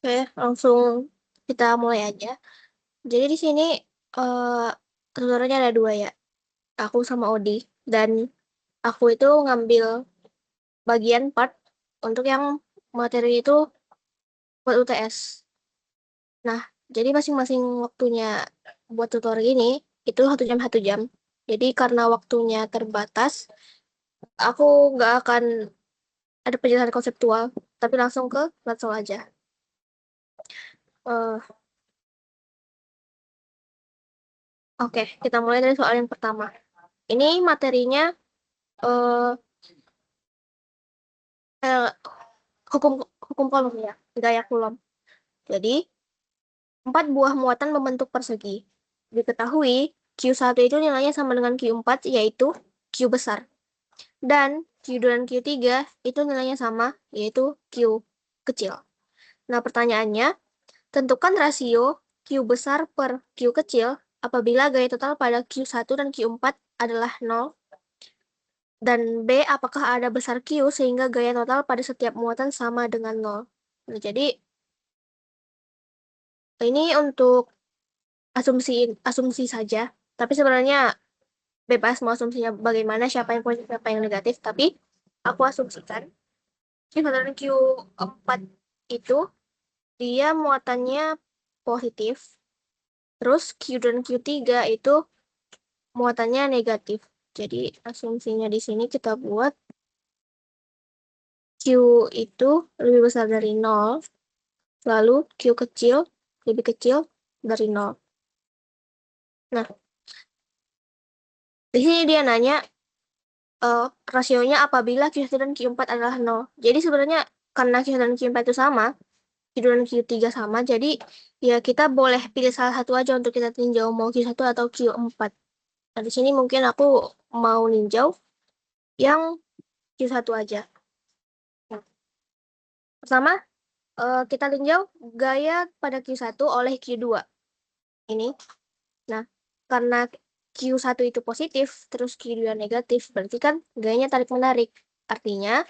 Oke, langsung kita mulai aja. Jadi di sini eh tutorialnya ada dua ya. Aku sama Odi. Dan aku itu ngambil bagian part untuk yang materi itu buat UTS. Nah, jadi masing-masing waktunya buat tutorial ini itu 1 jam 1 jam. Jadi karena waktunya terbatas, aku nggak akan ada penjelasan konseptual, tapi langsung ke langsung aja. Eh, oke, kita mulai dari soal yang pertama. Ini materinya eh eh, hukum hukum kolom ya, gaya Coulomb. Jadi, 4 buah muatan membentuk persegi. Diketahui, Q1 itu nilainya sama dengan Q4, yaitu Q besar. Dan Q2 dan Q3 itu nilainya sama, yaitu Q kecil. Nah, pertanyaannya, tentukan rasio Q besar per Q kecil apabila gaya total pada Q1 dan Q4 adalah 0. Dan B, apakah ada besar Q sehingga gaya total pada setiap muatan sama dengan 0. Nah, jadi ini untuk asumsi asumsi saja. Tapi sebenarnya bebas mau asumsinya bagaimana, siapa yang positif, siapa yang negatif. Tapi aku asumsikan kisaran Q4 itu dia muatannya positif. Terus Q dan Q3 itu muatannya negatif. Jadi asumsinya di sini kita buat Q itu lebih besar dari 0. Lalu Q kecil lebih kecil dari 0. Nah, di sini dia nanya rasionya apabila Q1 dan Q4 adalah 0. Jadi sebenarnya karena Q1 dan Q4 itu sama, Q2 dan Q3 sama, jadi ya kita boleh pilih salah satu aja untuk kita tinjau mau Q1 atau Q4. Nah, di sini mungkin aku mau ninjau yang Q1 aja. Nah, pertama, kita tinjau gaya pada Q1 oleh Q2. Ini. Nah, karena Q1 itu positif, terus Q2 negatif, berarti kan gayanya tarik-menarik. Artinya,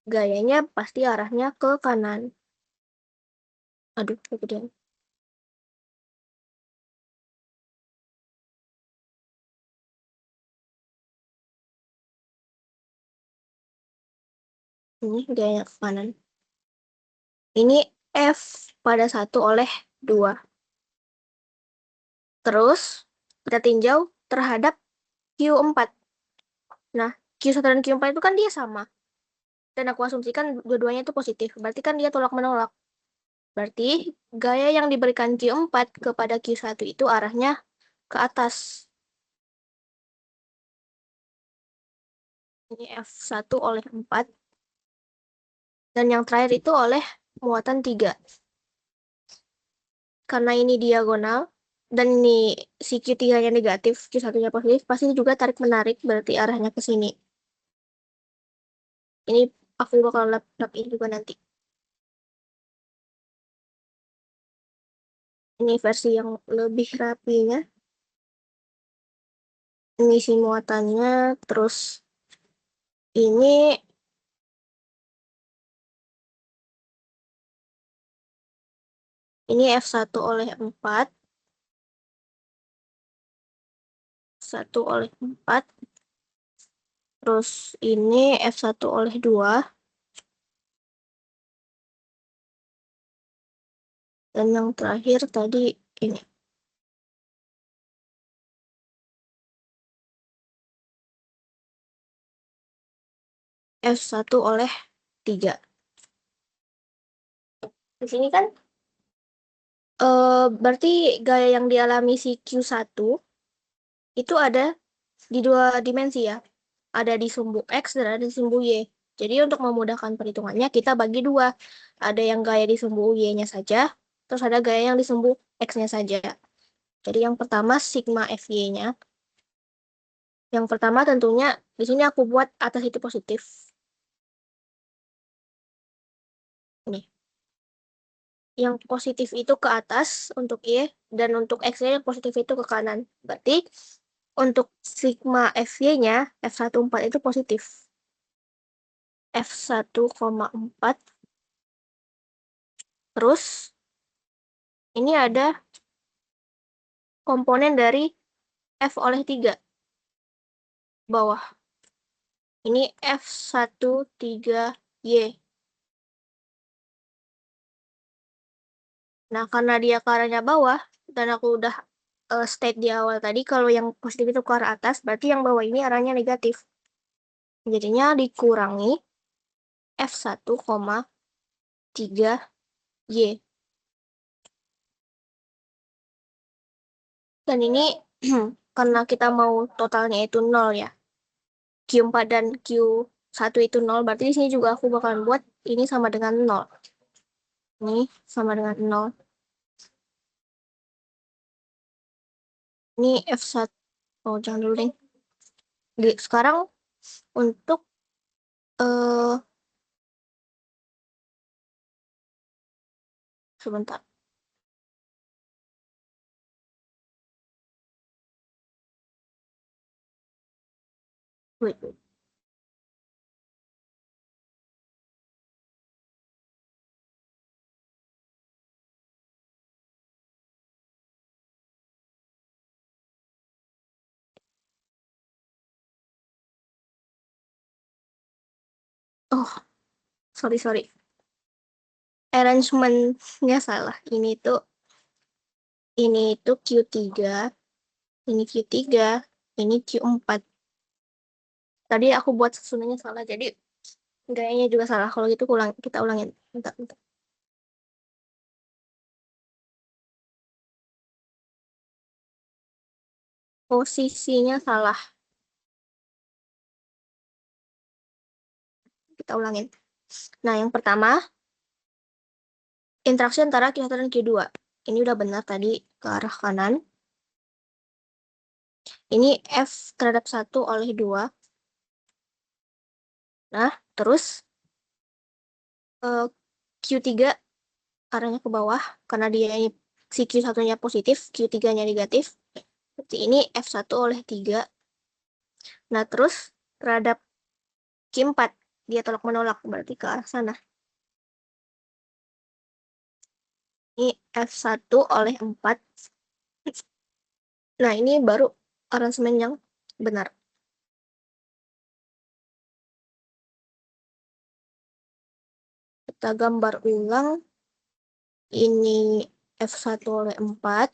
gayanya pasti arahnya ke kanan. Aduh, kemudian. Ini gayanya ke kanan. Ini F pada 1/2. Terus, kita tinjau terhadap Q4. Nah, Q1 dan Q4 itu kan dia sama. Dan aku asumsikan dua-duanya itu positif. Berarti kan dia tolak-menolak. Berarti gaya yang diberikan Q4 kepada Q1 itu arahnya ke atas. Ini F1/4. Dan yang terakhir itu oleh muatan 3. Karena ini diagonal, dan ini si Q3-nya negatif, Q1-nya positif, pasti juga tarik-menarik, berarti arahnya ke sini. Ini aku bakal lap-lapin juga nanti. Ini versi yang lebih rapinya. Ini si muatannya, terus ini F1/4. 1/4. Terus ini F1/2. Dan yang terakhir tadi ini. F1/3. Di sini kan berarti gaya yang dialami si Q1 itu ada di 2 dimensi ya. Ada di sumbu X dan ada di sumbu Y. Jadi untuk memudahkan perhitungannya kita bagi 2. Ada yang gaya di sumbu Y-nya saja, terus ada gaya yang di sumbu X-nya saja. Jadi yang pertama sigma FY-nya. Yang pertama tentunya di sini aku buat atas itu positif. Nih. Yang positif itu ke atas untuk Y, dan untuk X-nya yang positif itu ke kanan. Berarti untuk sigma FY-nya F1/4 itu positif. F1,4 Terus ini ada komponen dari F oleh 3 bawah. Ini F13Y. Nah, karena dia ke arahnya bawah, dan aku udah state di awal tadi, kalau yang positif itu ke arah atas, berarti yang bawah ini arahnya negatif. Jadinya dikurangi F1,3Y. Dan ini karena kita mau totalnya itu 0 ya. Q4 dan Q1 itu 0, berarti di sini juga aku bakalan buat ini sama dengan 0. Ini sama dengan 0. Ini F1. Oh, jangan dulu deh. Sekarang untuk eh sebentar. Wait, wait. Oh, sorry, sorry. Arrangement-nya salah. Ini tuh Q3, ini Q3, ini Q4. Tadi aku buat susunannya salah, jadi gayanya juga salah. Kalau gitu kita ulangin. Bentar, bentar. Posisinya salah. Kita ulangin. Nah, yang pertama, interaksi antara Q1 dan Q2. Ini udah benar tadi ke arah kanan. Ini F terhadap 1 oleh 2. Nah, terus Q3 arahnya ke bawah. Karena dia ini si Q1-nya positif, Q3-nya negatif. Berarti ini F1 oleh 3. Nah, terus terhadap Q4, dia tolak-menolak. Berarti ke arah sana. Ini F1 oleh 4. Nah, ini baru aransemen yang benar. Kita gambar ulang. Ini F1 oleh 4.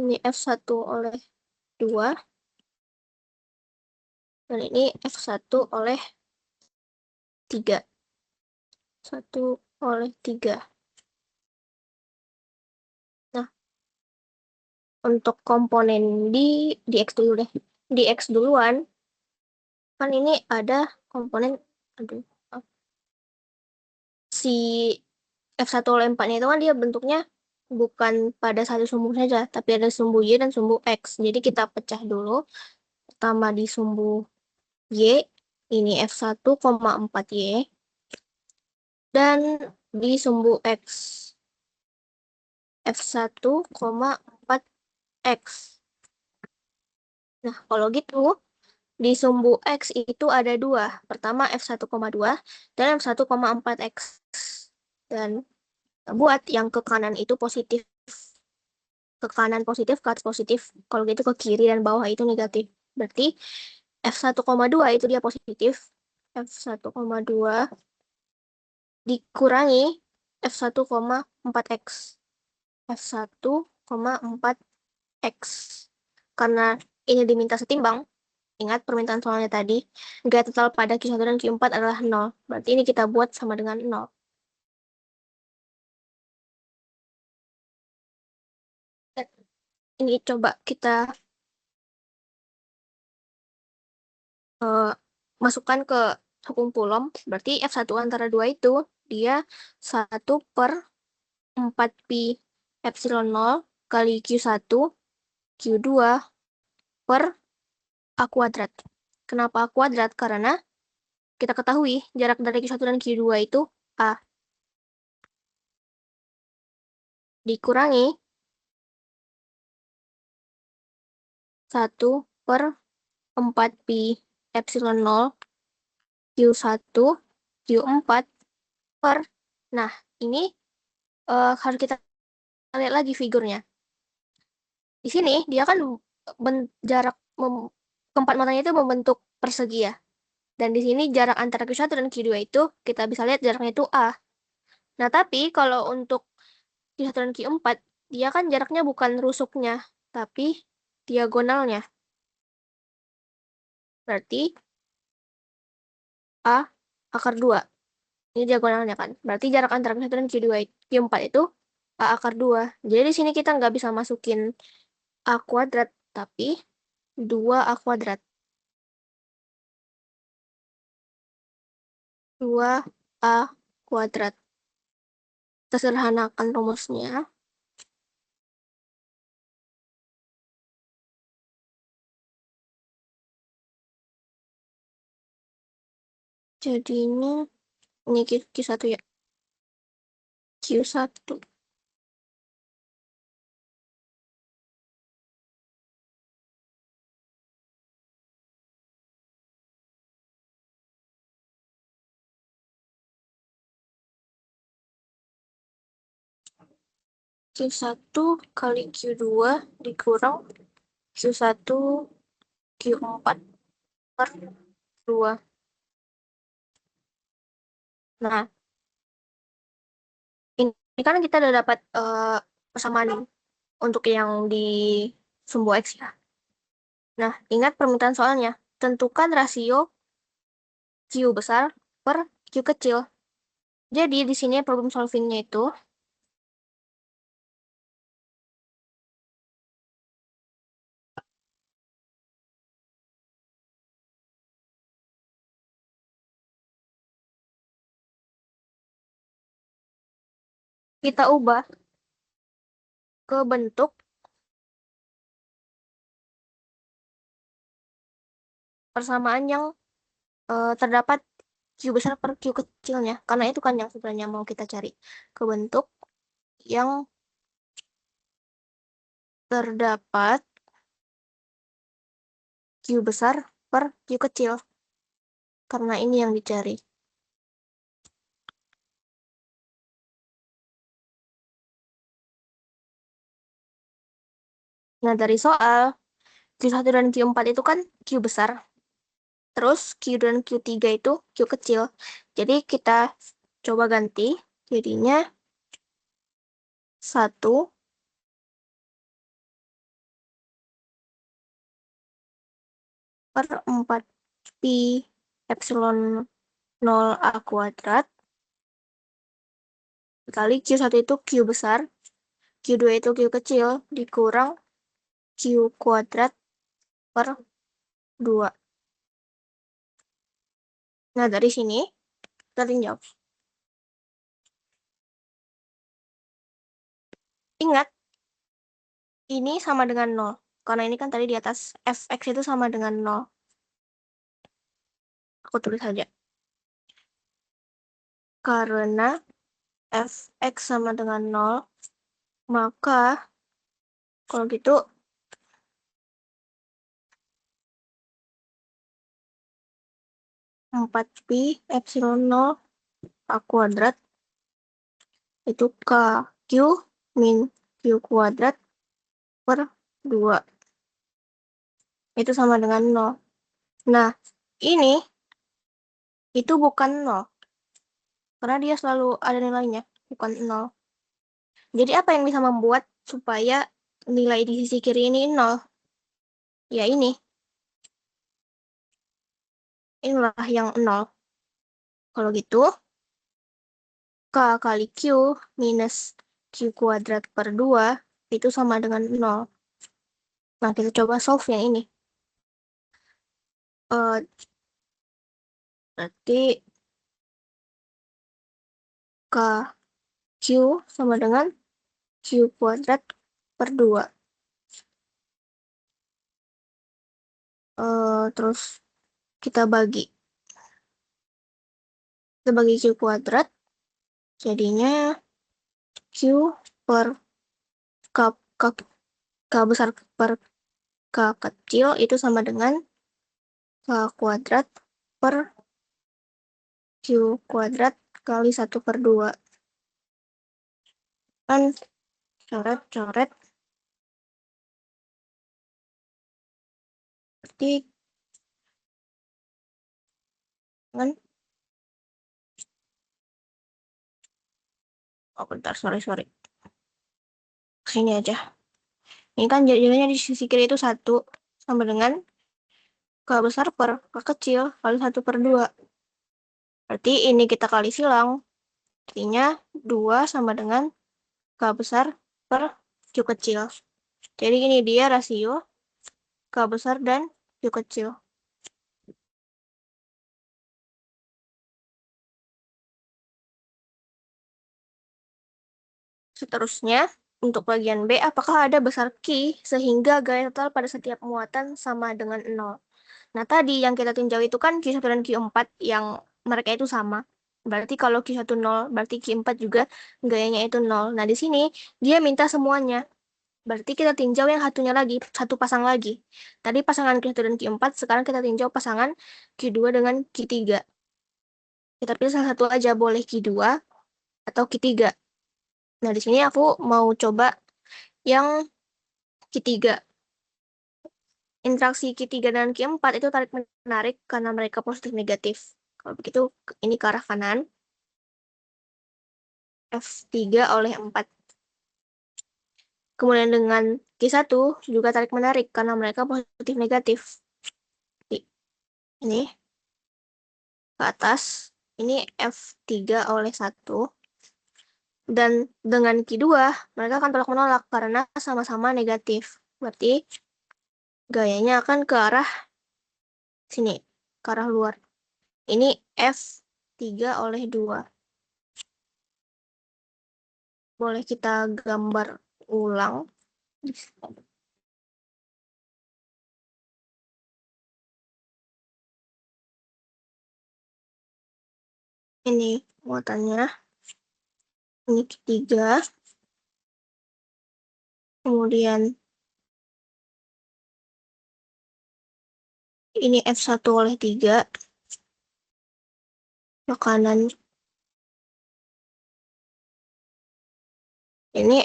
Ini F1 oleh 2. Dan ini F1 oleh 3. 1 oleh 3. Nah, untuk komponen di X dulu deh. Di X duluan, kan ini ada komponen, aduh, si F1 oleh 4-nya itu kan dia bentuknya bukan pada satu sumbu saja, tapi ada sumbu Y dan sumbu X. Jadi kita pecah dulu. Pertama di sumbu Y, ini F1,4Y. Dan di sumbu X, F1,4X. Nah, kalau gitu, di sumbu X itu ada dua. Pertama F1,2 dan F1,4X. Dan buat yang ke kanan itu positif. Ke kanan positif, ke atas positif. Kalau gitu ke kiri dan bawah itu negatif. Berarti F1,2 itu dia positif. F1,2 dikurangi F1,4X. F1,4X. Karena ini diminta setimbang, ingat permintaan soalnya tadi, nilai total pada Q1 dan Q4 adalah 0. Berarti ini kita buat sama dengan 0. Dan ini coba kita masukkan ke hukum Coulomb. Berarti F1 antara 2 itu, dia 1/4 pi epsilon 0 kali Q1, Q2 per A kuadrat. Kenapa A kuadrat? Karena kita ketahui jarak dari Q1 dan Q2 itu A. Dikurangi 1/4 pi epsilon 0 Q1 Q4 per. Nah, ini harus kita lihat lagi figurnya. Di sini dia kan jarak keempat matanya itu membentuk persegi ya. Dan di sini jarak antara Q1 dan Q2 itu kita bisa lihat jaraknya itu A. Nah, tapi kalau untuk Q1 dan Q4, dia kan jaraknya bukan rusuknya, tapi diagonalnya. Berarti A akar 2. Ini diagonalnya kan. Berarti jarak antara Q1 dan Q2, Q4 itu A akar 2. Jadi di sini kita nggak bisa masukin A kuadrat, tapi 2A kuadrat. 2A kuadrat. Kita sederhanakan rumusnya. Jadi ini Q1 ya. Q1. Q1 kali Q2 dikurang Q1 Q4 per 2. Nah, ini kan kita udah dapat persamaan untuk yang di sumbu X ya. Nah, ingat permintaan soalnya. Tentukan rasio Q besar per Q kecil. Jadi, di sini problem solvingnya itu kita ubah ke bentuk persamaan yang terdapat Q besar per Q kecilnya. Karena itu kan yang sebenarnya mau kita cari. Ke bentuk yang terdapat Q besar per Q kecil. Karena ini yang dicari. Nah, dari soal Q1 dan Q4 itu kan Q besar. Terus Q dan Q3 itu Q kecil. Jadi kita coba ganti. Jadinya 1 per 4 pi epsilon 0 A kuadrat kali Q1 itu Q besar, Q2 itu Q kecil, dikurang Q kuadrat per 2. Nah, dari sini kita tinjau. Ingat, ini sama dengan 0. Karena ini kan tadi di atas fx itu sama dengan 0. Aku tulis saja. Karena fx sama dengan 0, maka kalau gitu 4 pi epsilon 0 A kuadrat itu K Q min Q kuadrat per 2. Itu sama dengan 0. Nah, ini itu bukan 0. Karena dia selalu ada nilainya, bukan 0. Jadi apa yang bisa membuat supaya nilai di sisi kiri ini 0? Ya ini. Inilah yang 0. Kalau gitu, K kali Q minus Q kuadrat per 2 itu sama dengan 0. Nah, kita coba solve yang ini. Berarti K Q sama dengan Q kuadrat per 2. Terus kita bagi. Kita bagi Q kuadrat. Jadinya Q per K, K, K besar per K kecil itu sama dengan K kuadrat per kuadrat kali 1/2. Kan coret-coret. Berarti kan, oh bentar, sorry. Sini aja. Ini kan jadinya di sisi kiri itu 1 sama dengan K besar per K kecil kali 1/2. Berarti ini kita kali silang. Artinya 2 sama dengan K besar per Q kecil. Jadi ini dia rasio K besar dan Q kecil. Seterusnya, untuk bagian B, apakah ada besar Q sehingga gaya total pada setiap muatan sama dengan 0? Nah, tadi yang kita tinjau itu kan Q1 dan Q4 yang mereka itu sama. Berarti kalau Q1 0, berarti Q4 juga gayanya itu 0. Nah, di sini dia minta semuanya. Berarti kita tinjau yang satunya lagi, satu pasang lagi. Tadi pasangan Q1 dan Q4, sekarang kita tinjau pasangan Q2 dengan Q3. Kita pilih salah satu aja, boleh Q2 atau Q3. Nah, di sini aku mau coba yang Q3. Interaksi Q3 dan Q4 itu tarik-menarik karena mereka positif negatif. Kalau begitu, ini ke arah kanan. F3 oleh 4. Kemudian dengan Q1 juga tarik-menarik karena mereka positif negatif. Ini ke atas. Ini F3 oleh 1. Dan dengan Q2, mereka akan tolak-menolak karena sama-sama negatif. Berarti gayanya akan ke arah sini, ke arah luar. Ini F3 oleh 2. Boleh kita gambar ulang. Ini muatannya. Ini ketiga. Kemudian ini F1 oleh 3. Makanan. Ini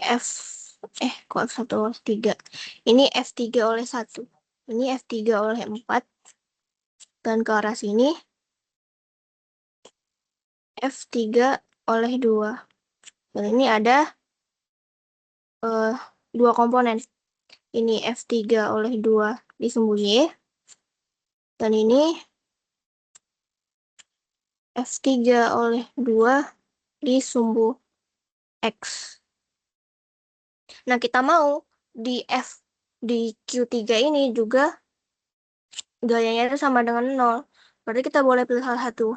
kok F1 oleh 3. Ini F3 oleh 1. Ini F3 oleh 4. Dan ke arah sini F3 oleh 2. Dan ini ada 2 komponen. Ini F3 oleh 2 di sumbu Y. Dan ini F3 oleh 2 di sumbu X. Nah, kita mau di Q3 ini juga gayanya itu sama dengan 0. Berarti kita boleh pilih salah satu.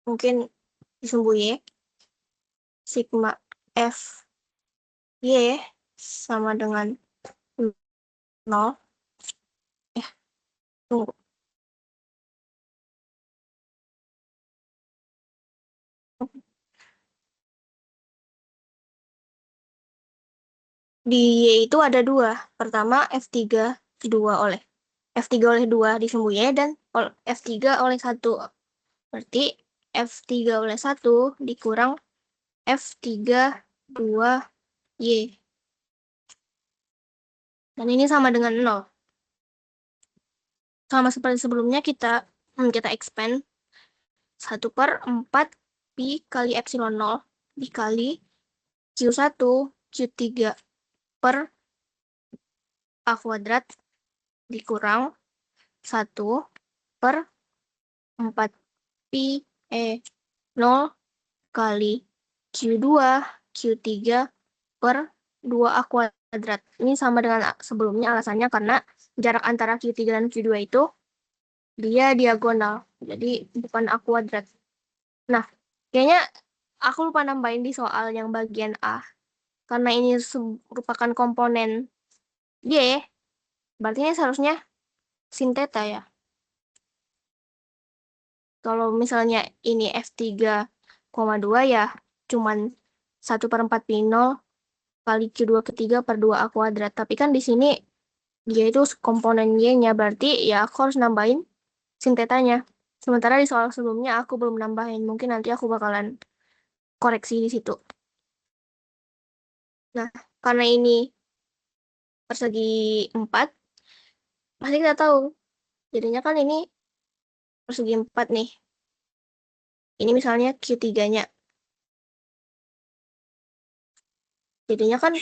Mungkin di sumbu Y. Sigma F Y sama dengan 0. Tunggu. Di Y itu ada 2. Pertama F3 oleh 2 di sumbu Y dan F3 oleh 1. Berarti F3 oleh 1 dikurang F3 2 Y. Dan ini sama dengan 0. Sama seperti sebelumnya kita expand 1/4 pi kali epsilon 0 dikali Q1 Q3 per A kuadrat dikurang 1/4 pi 0 kali Q2 Q3 per 2A kuadrat. Ini sama dengan sebelumnya, alasannya karena jarak antara Q3 dan Q2 itu dia diagonal, jadi bukan A kuadrat. Nah, kayaknya aku lupa nambahin di soal yang bagian A. Karena ini merupakan komponen Y, berarti ini seharusnya sin theta ya. Kalau misalnya ini F3,2 ya cuman 1/4 pi 0 kali Q2 ketiga per 2A kuadrat. Tapi kan di sini dia itu komponen Y-nya, berarti ya aku harus nambahin sin theta-nya. Sementara di soal sebelumnya aku belum nambahin. Mungkin nanti aku bakalan koreksi di situ. Nah, karena ini persegi 4, pasti kita tahu. Jadinya kan ini persegi 4 nih. Ini misalnya Q3-nya. Jadinya kan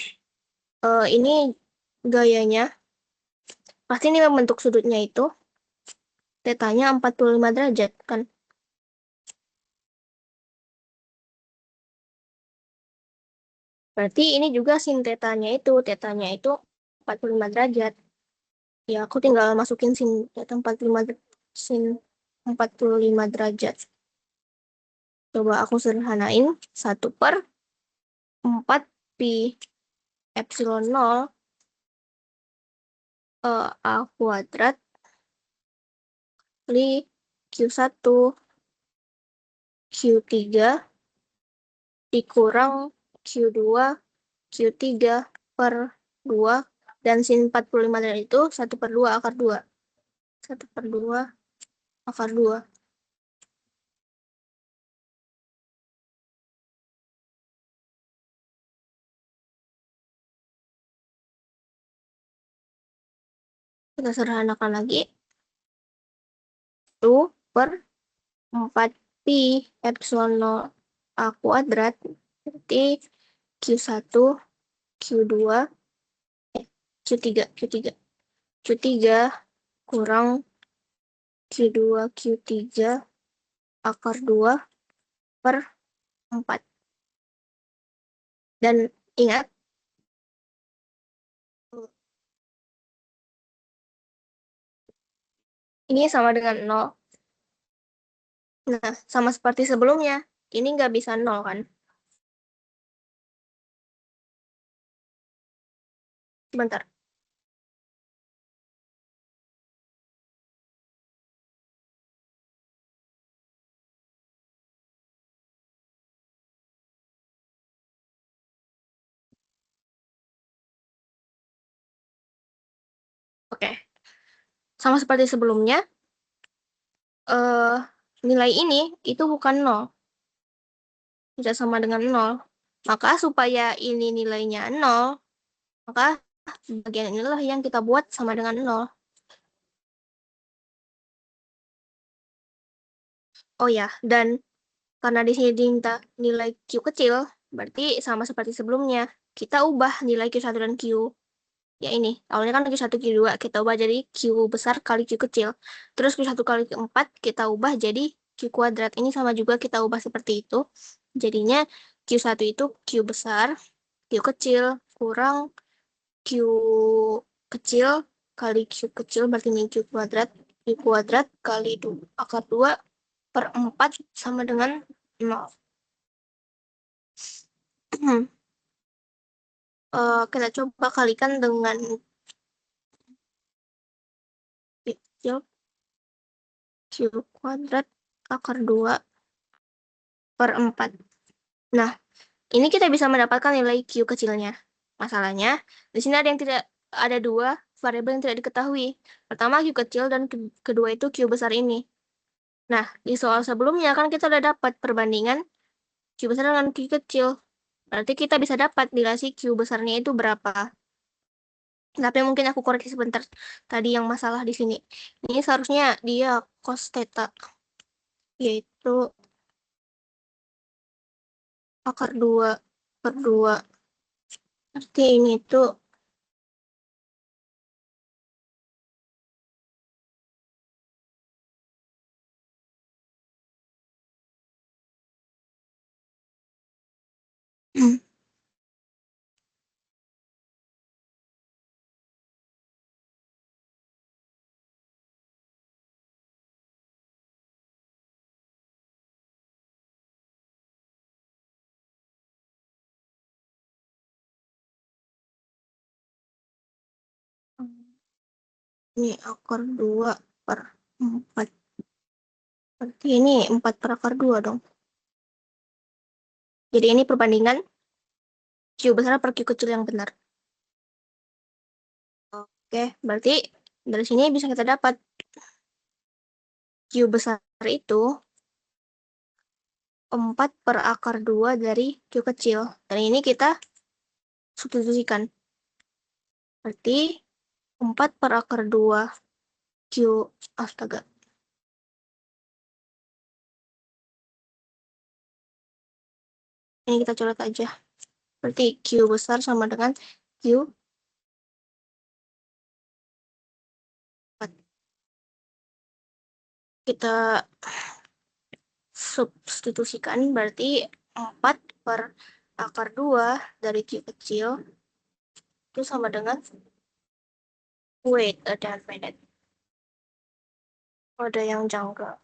ini gayanya, pasti ini membentuk sudutnya itu, tetanya 45 derajat, kan? Berarti ini juga sin tetanya itu 45 derajat. Ya, aku tinggal masukin sin teta 45, sin 45 derajat. Coba aku sederhanain, 1/4 pi epsilon 0 A kuadrat kali Q1 Q3 dikurang Q2 Q3 per 2, dan sin 45 derajat itu 1/2 akar 2. 1/2 akar 2. Kita sederhanakan lagi. 1/4 pi epsilon 0 A kuadrat, berarti Q1 Q2 Q3 Q3 Q3 kurang Q2 Q3 akar 2 per 4. Dan ingat, ini sama dengan 0. Nah, sama seperti sebelumnya, ini nggak bisa 0, kan? Sebentar. Oke. Sama seperti sebelumnya, eh nilai ini itu bukan 0. Tidak sama dengan 0. Maka supaya ini nilainya 0, maka bagian inilah yang kita buat sama dengan 0. Oh ya, dan karena di sini diminta nilai Q kecil, berarti sama seperti sebelumnya. Kita ubah nilai Q1 dan Q. Ya ini, awalnya kan Q1, Q2, kita ubah jadi Q besar kali Q kecil. Terus Q1 kali Q4, kita ubah jadi Q kuadrat. Ini sama juga kita ubah seperti itu. Jadinya Q1 itu Q besar, Q kecil, kurang Q kecil kali Q kecil, berarti ini Q kuadrat kali akar 2 per 4 sama dengan 0. Kita coba kalikan dengan kecil Q kuadrat akar 2 per 4. Nah, ini kita bisa mendapatkan nilai Q kecilnya. Masalahnya, di sini ada dua variabel yang tidak diketahui. Pertama Q kecil, dan kedua itu Q besar ini. Nah, di soal sebelumnya kan kita udah dapat perbandingan Q besar dengan Q kecil. Berarti kita bisa dapat nilai Q besarnya itu berapa. Tapi mungkin aku koreksi sebentar. Tadi yang masalah di sini. Ini seharusnya dia cos theta, yaitu akar 2 per 2. Berarti ini tuh ini akar 2 per 4. Berarti ini 4 per akar 2 dong. Jadi ini perbandingan Q besar per Q kecil yang benar. Oke, berarti dari sini bisa kita dapat Q besar itu 4 per akar 2 dari Q kecil. Dan ini kita substitusikan. Berarti 4 per akar 2 Q, astaga. Ini kita coret aja. Berarti Q besar sama dengan Q 4. Kita substitusikan berarti 4 per akar 2 dari Q kecil itu sama dengan wait a minute. Ada yang janggal.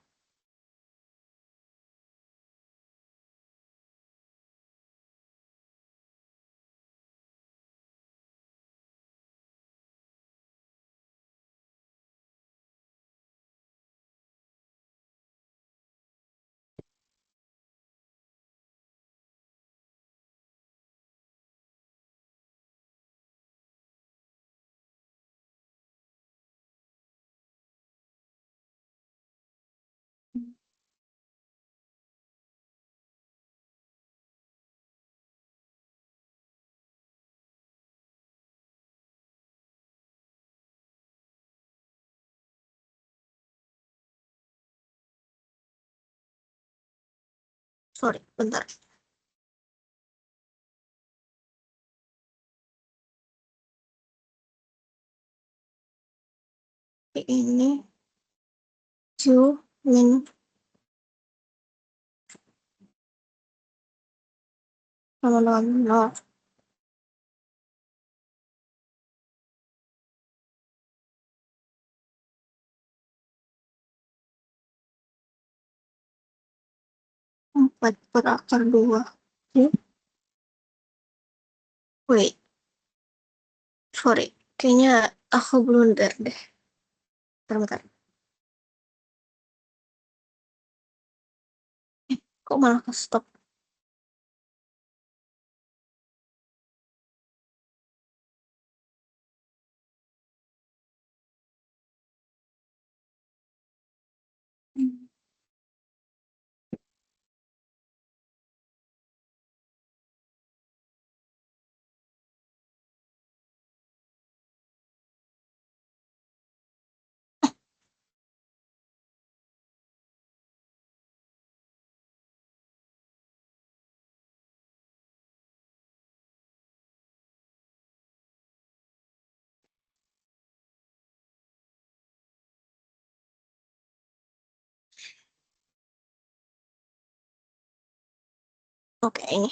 Sorry, bentar. Ini Q min sama dengan 0. 4 per akar 2. Wait, sorry. Kayaknya aku blunder deh. Bentar. Kok malah ke stop? Oke, ini.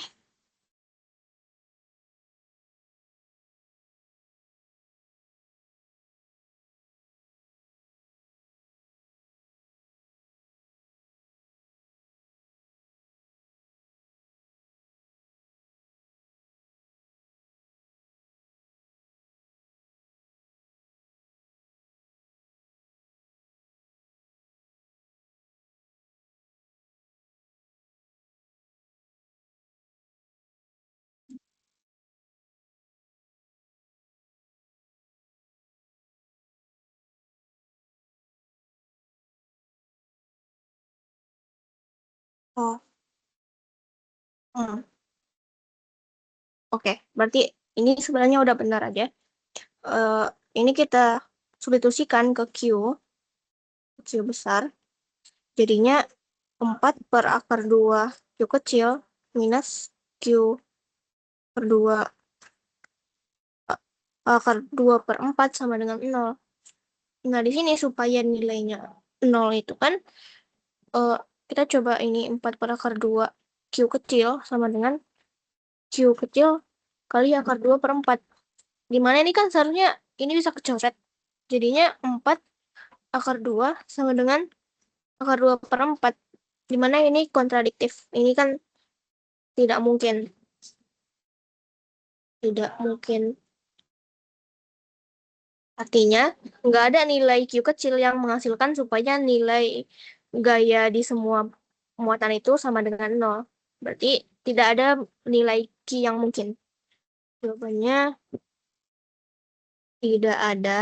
Oh, hmm. Oke, berarti ini sebenarnya udah benar aja. Eh, ini kita substitusikan ke Q besar. Jadinya 4 per akar 2 Q kecil minus Q per 2 akar 2 per 4 sama dengan 0. Nah, di sini supaya nilainya 0 itu kan, eh, kita coba ini 4 per akar 2 Q kecil sama dengan Q kecil kali akar 2 per 4. Dimana ini kan seharusnya ini bisa kecoret. Jadinya 4 akar 2 sama dengan akar 2 per 4. Dimana ini kontradiktif. Ini kan tidak mungkin. Tidak mungkin. Artinya, nggak ada nilai Q kecil yang menghasilkan supaya nilai gaya di semua muatan itu sama dengan 0. Berarti tidak ada nilai Q yang mungkin. Jawabannya tidak ada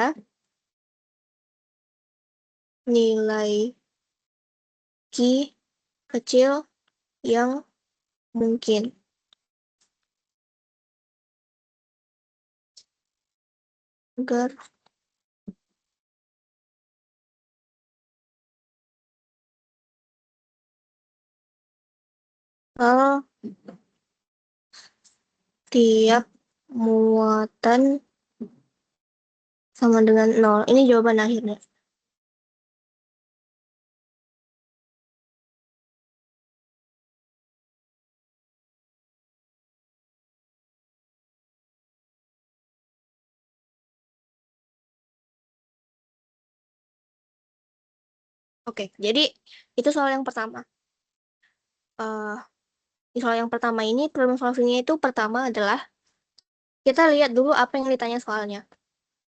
nilai Q kecil yang mungkin. Agar tiap muatan sama dengan 0. Ini jawaban akhirnya. Oke, jadi itu soal yang pertama. Eh, di soal yang pertama ini, problem solvingnya itu pertama adalah kita lihat dulu apa yang ditanya soalnya.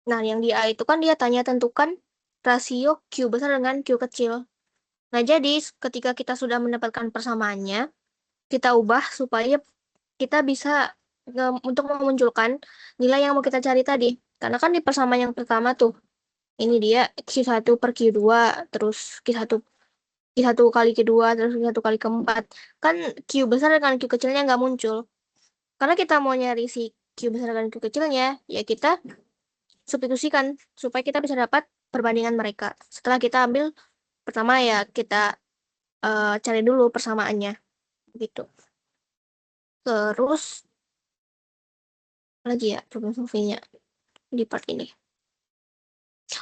Nah, yang di A itu kan dia tanya tentukan rasio Q besar dengan Q kecil. Nah, jadi ketika kita sudah mendapatkan persamaannya, kita ubah supaya kita bisa untuk memunculkan nilai yang mau kita cari tadi. Karena kan di persamaan yang pertama tuh, ini dia Q1 per Q2, terus Q1 kali Q2, terus Q1 kali keempat. Kan Q besar dengan Q kecilnya nggak muncul. Karena kita mau nyari si Q besar dengan Q kecilnya, ya kita substitusikan supaya kita bisa dapat perbandingan mereka. Setelah kita ambil pertama ya kita cari dulu persamaannya gitu. Terus lagi ya problem solvingnya di part ini.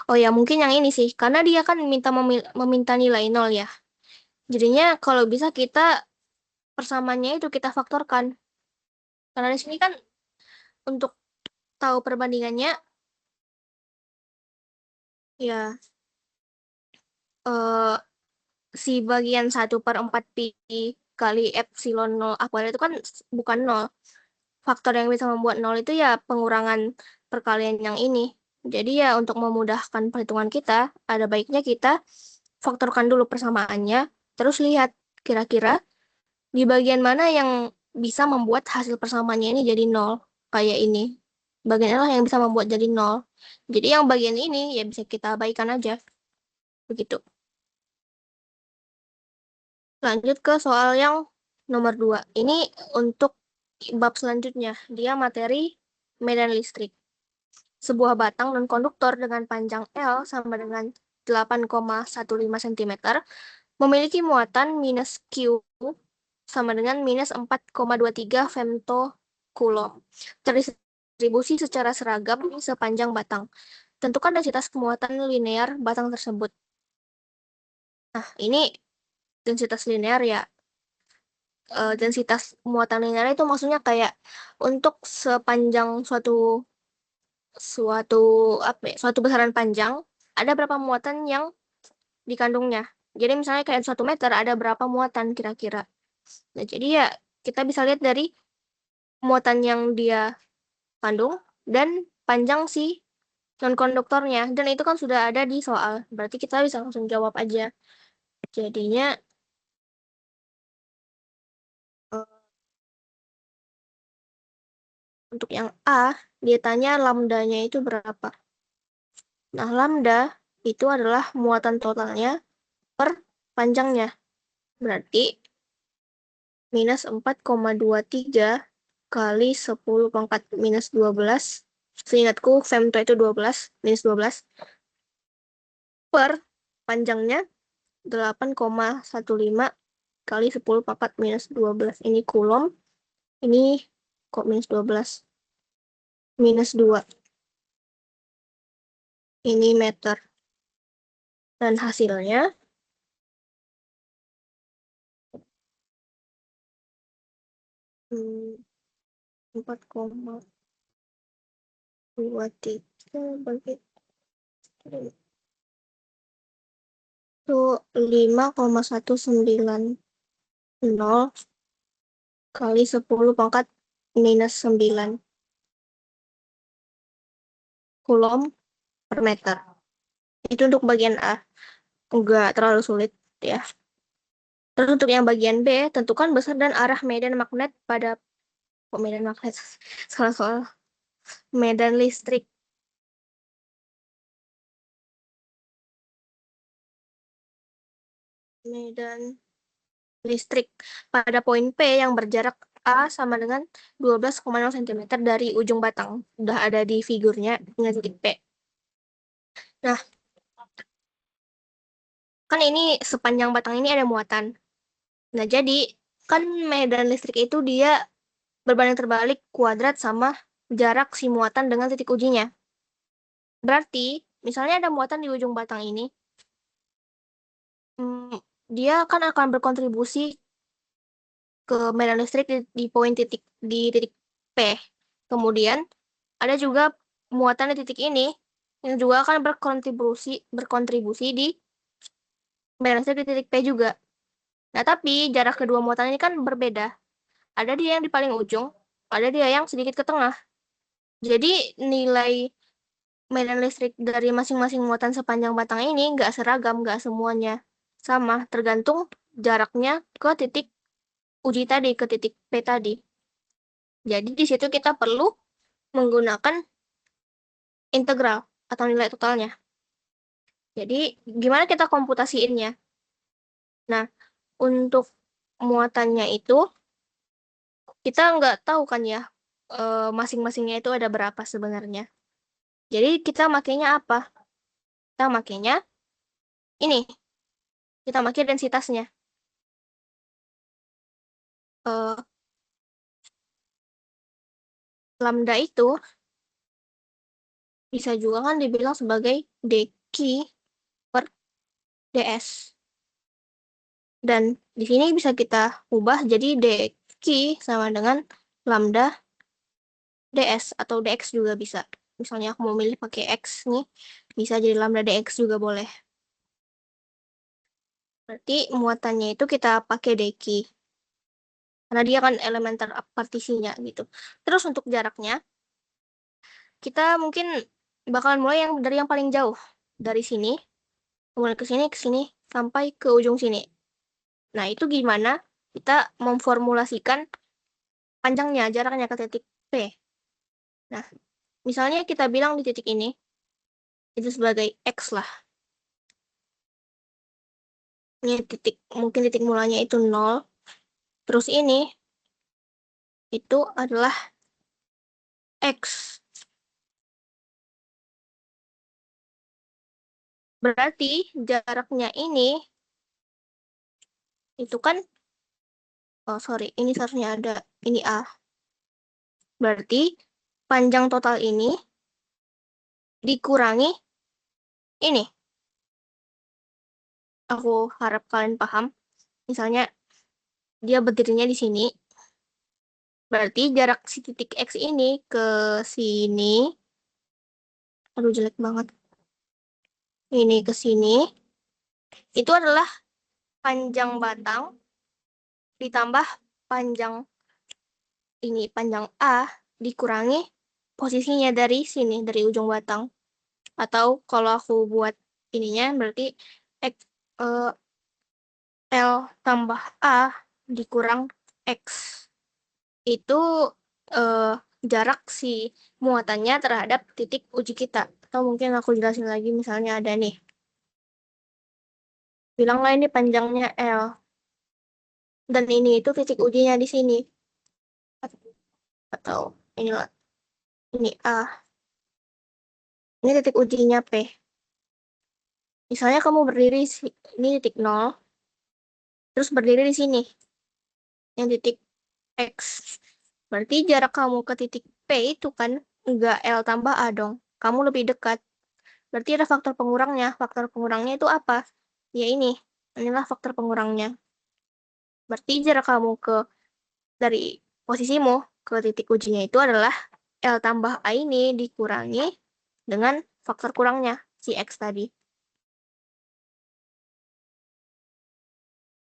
Oh ya mungkin yang ini sih karena dia kan meminta nilai nol ya. Jadinya kalau bisa kita persamaannya itu kita faktorkan. Karena di sini kan untuk tahu perbandingannya ya eh, si bagian 1/4 pi kali epsilon nol akurat itu kan bukan nol. Faktor yang bisa membuat nol itu ya pengurangan perkalian yang ini. Jadi ya untuk memudahkan perhitungan kita, ada baiknya kita faktorkan dulu persamaannya, terus lihat kira-kira di bagian mana yang bisa membuat hasil persamaannya ini jadi nol, kayak ini. Bagian inilah yang bisa membuat jadi nol. Jadi yang bagian ini ya bisa kita abaikan aja, begitu. Lanjut ke soal yang nomor 2. Ini untuk bab selanjutnya. Dia materi medan listrik. Sebuah batang non-konduktor dengan panjang L sama dengan 8,15 cm memiliki muatan minus Q sama dengan minus 4,23 femtocoulomb. Terdistribusi secara seragam sepanjang batang. Tentukan densitas muatan linear batang tersebut. Nah, ini densitas linear ya. Densitas muatan linear itu maksudnya kayak untuk sepanjang suatu suatu suatu besaran panjang ada berapa muatan yang dikandungnya. Jadi misalnya kayak 1 meter ada berapa muatan kira-kira. Nah, jadi ya kita bisa lihat dari muatan yang dia kandung dan panjang si non-konduktornya. Dan itu kan sudah ada di soal. Berarti kita bisa langsung jawab aja. Jadinya eh, untuk yang A, dia tanya lambdanya itu berapa. Nah, lambda itu adalah muatan totalnya per panjangnya. Berarti minus 4,23 kali 10⁻⁻12. Seingatku femto itu 12, minus 12 per panjangnya 8,15 kali 10⁻⁻12. Ini kulom, ini kok minus 12. Minus 2. Ini meter. Dan hasilnya 4,23 bagi itu 5,190 kali 10⁻⁻9 kulom per meter. Itu untuk bagian A. Enggak terlalu sulit ya. Terus untuk yang bagian B, tentukan besar dan arah medan magnet pada medan magnet. Soal-soal medan listrik. medan listrik pada poin P yang berjarak A sama dengan 12,0 cm dari ujung batang. Udah ada di figurnya dengan titik P. Nah, kan ini sepanjang batang ini ada muatan. Nah, jadi kan medan listrik itu dia berbanding terbalik kuadrat sama jarak si muatan dengan titik ujinya. Berarti, misalnya ada muatan di ujung batang ini, dia kan akan berkontribusi ke medan listrik di poin titik P. Kemudian ada juga muatan di titik ini yang juga akan berkontribusi di medan listrik di titik P juga. Nah, tapi jarak kedua muatan ini kan berbeda. Ada dia yang di paling ujung, ada dia yang sedikit ke tengah. Jadi nilai medan listrik dari masing-masing muatan sepanjang batang ini nggak seragam, nggak semuanya sama, tergantung jaraknya ke titik uji tadi, ke titik P tadi. Jadi di situ kita perlu menggunakan integral atau nilai totalnya. Jadi gimana kita komputasiinnya? Nah, untuk muatannya itu kita nggak tahu kan ya, masing-masingnya itu ada berapa sebenarnya. Jadi kita makainya apa? Kita makainya ini, kita pakai densitasnya. Eh, lambda itu bisa juga kan dibilang sebagai dq per ds. Dan di sini bisa kita ubah jadi dq sama dengan lambda ds atau dx juga bisa. Misalnya aku mau milih pakai x nih, bisa jadi lambda dx juga boleh. Berarti muatannya itu kita pakai dq. Karena dia kan elementer partisinya gitu. Terus untuk jaraknya, kita mungkin bakalan mulai dari yang paling jauh. Dari sini, kemudian ke sini, sampai ke ujung sini. Nah, itu gimana kita memformulasikan panjangnya, jaraknya ke titik P. Nah, misalnya kita bilang di titik ini, itu sebagai X lah. Ini titik, mungkin titik mulanya itu 0. Terus ini, itu adalah X. Berarti jaraknya ini, itu kan, oh sorry, ini seharusnya ada, ini A. Berarti panjang total ini dikurangi ini. Aku harap kalian paham. Misalnya, dia berdirinya di sini. Berarti jarak si titik X ini ke sini, aduh jelek banget. Ini ke sini, itu adalah panjang batang ditambah panjang ini, panjang A dikurangi posisinya dari sini, dari ujung batang. Atau kalau aku buat ininya, berarti X, eh, L tambah A dikurang X. Itu eh, jarak si muatannya terhadap titik uji kita. Atau mungkin aku jelasin lagi, misalnya ada nih. Bilanglah ini panjangnya L. Dan ini itu titik ujinya di sini. Atau inilah, ini A. Ini titik ujinya P. Misalnya kamu berdiri, ini titik 0. Terus berdiri di sini. Yang titik X. Berarti jarak kamu ke titik P itu kan enggak L tambah A dong. Kamu lebih dekat. Berarti ada faktor pengurangnya. Faktor pengurangnya itu apa? Ya ini. Inilah faktor pengurangnya. Berarti jarak kamu dari posisimu ke titik ujinya itu adalah L tambah A ini dikurangi dengan faktor kurangnya, si X tadi.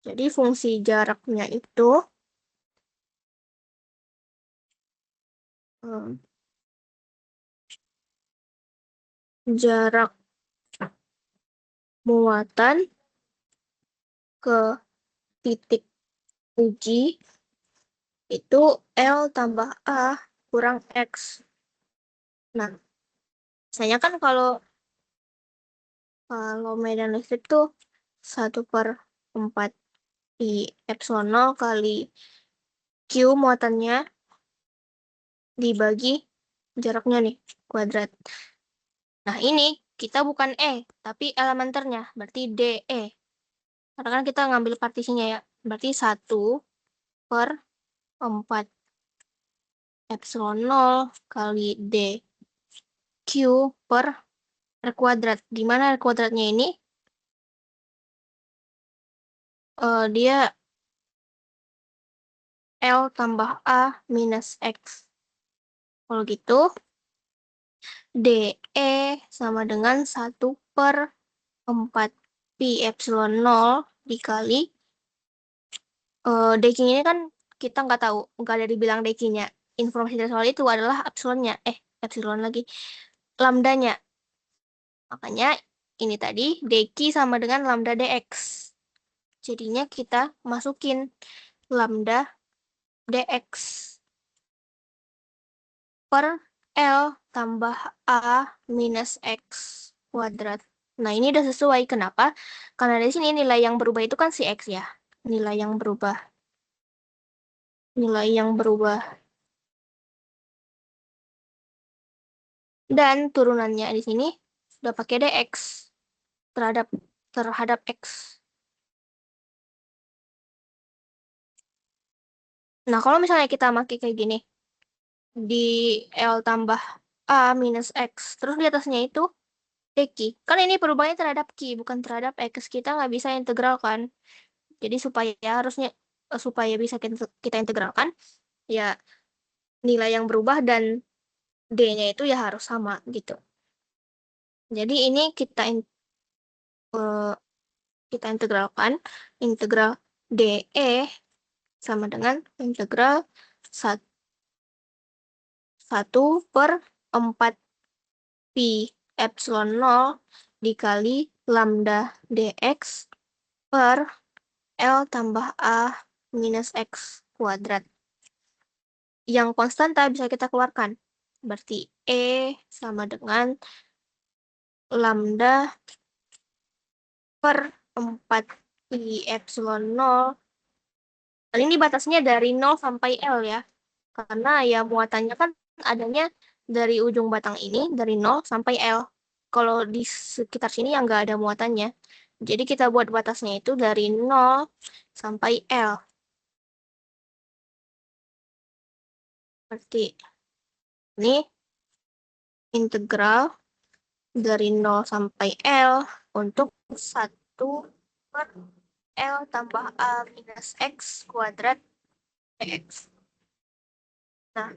Jadi fungsi jaraknya itu jarak muatan ke titik uji itu L tambah A kurang X. Nah, misalnya kan kalau medan listrik tuh 1/. 4 pi epsilon 0 kali Q muatannya dibagi jaraknya nih, kuadrat. Nah, ini kita bukan E, tapi elementernya, berarti DE. Karena kan kita ngambil partisinya ya, berarti 1/4 epsilon 0 kali DQ per R kuadrat. Di mana R kuadratnya ini? Dia L tambah A minus X. Kalau gitu, DE sama dengan 1/4 pi epsilon 0 dikali decking ini kan kita nggak tahu, nggak ada dibilang deckingnya. Informasi dari soal itu adalah epsilonnya, epsilon lagi, lambdanya. Makanya ini tadi dq sama dengan lambda dx. Jadinya kita masukin lambda dx per L tambah A minus X kuadrat. Nah, ini udah sesuai. Kenapa? Karena di sini nilai yang berubah itu kan si X ya. Nilai yang berubah. Nilai yang berubah. Dan turunannya di sini udah pakai dx terhadap terhadap X. Nah, kalau misalnya kita pakai kayak gini, di L tambah A minus X, terus di atasnya itu dq. Kan ini perubahannya terhadap Q, bukan terhadap X. Kita nggak bisa integral kan. Jadi supaya bisa kita integralkan, ya nilai yang berubah dan D-nya itu ya harus sama gitu. Jadi ini eh, kita integralkan, integral DE sama dengan integral 1/4 pi epsilon 0 dikali lambda dx per L tambah A minus X kuadrat. Yang konstanta bisa kita keluarkan. Berarti E sama dengan lambda per 4 pi epsilon 0. Dan ini batasnya dari 0 sampai L ya. Karena ya muatannya kan adanya dari ujung batang ini, dari 0 sampai L. Kalau di sekitar sini yang nggak ada muatannya. Jadi kita buat batasnya itu dari 0 sampai L. Berarti ini integral dari 0 sampai L untuk 1 per L tambah A minus X kuadrat dx. Nah,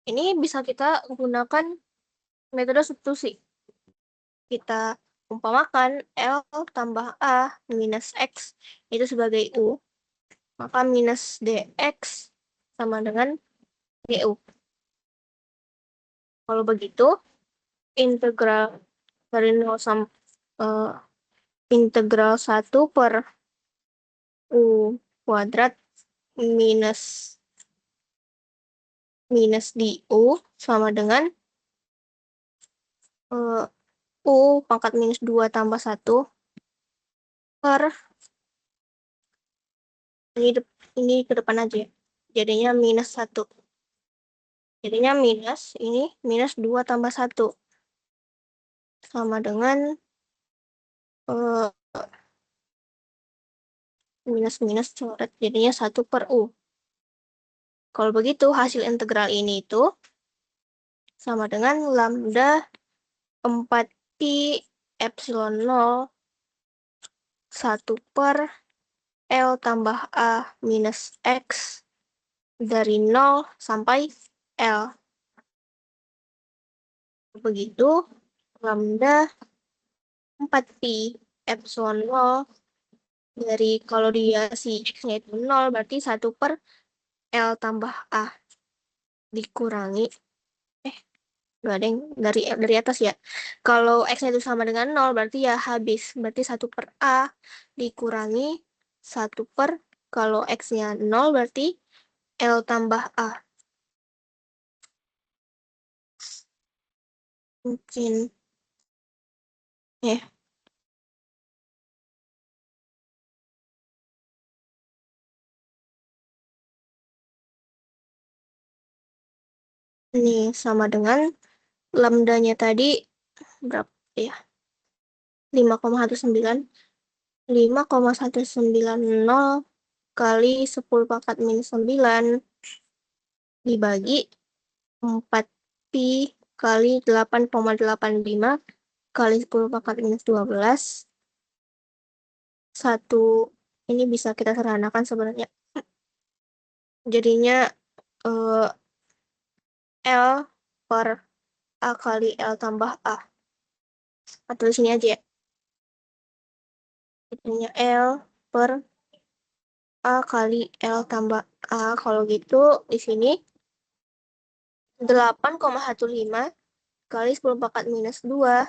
ini bisa kita gunakan metode substitusi. Kita umpamakan L tambah A minus X itu sebagai U, maka minus dx sama dengan du. Kalau begitu, integral dari 0 sampai integral 1 per U kuadrat minus du sama dengan U pangkat minus 2 tambah 1 per ini ke depan aja ya. Jadinya minus 1. Jadinya minus 2 tambah 1 sama dengan minus coret. Jadinya 1 per U. Kalau begitu hasil integral ini itu sama dengan lambda 4 pi epsilon 0 1 per L tambah A minus X dari 0 sampai L. Begitu, lambda 4 pi epsilon 0 dari kalau dia si X-nya itu 0, berarti 1 per L tambah A dikurangi, nggak ada yang dari atas ya. Kalau X-nya itu sama dengan 0, berarti ya habis. Berarti 1 per A dikurangi 1 per, kalau X-nya 0, berarti L tambah A. Mungkin, ya. Ini sama dengan lambdanya tadi berapa ya? 5,19. 5,190 kali 10 pangkat minus 9 dibagi 4 pi kali 8,85 kali 10 pangkat minus 12. Satu ini bisa kita sederhanakan sebenarnya. Jadinya eh, L per A kali L tambah A. Atau di sini aja ya. Jadinya L per A kali L tambah A. Kalau gitu di sini 8,15 kali 10 pangkat minus 2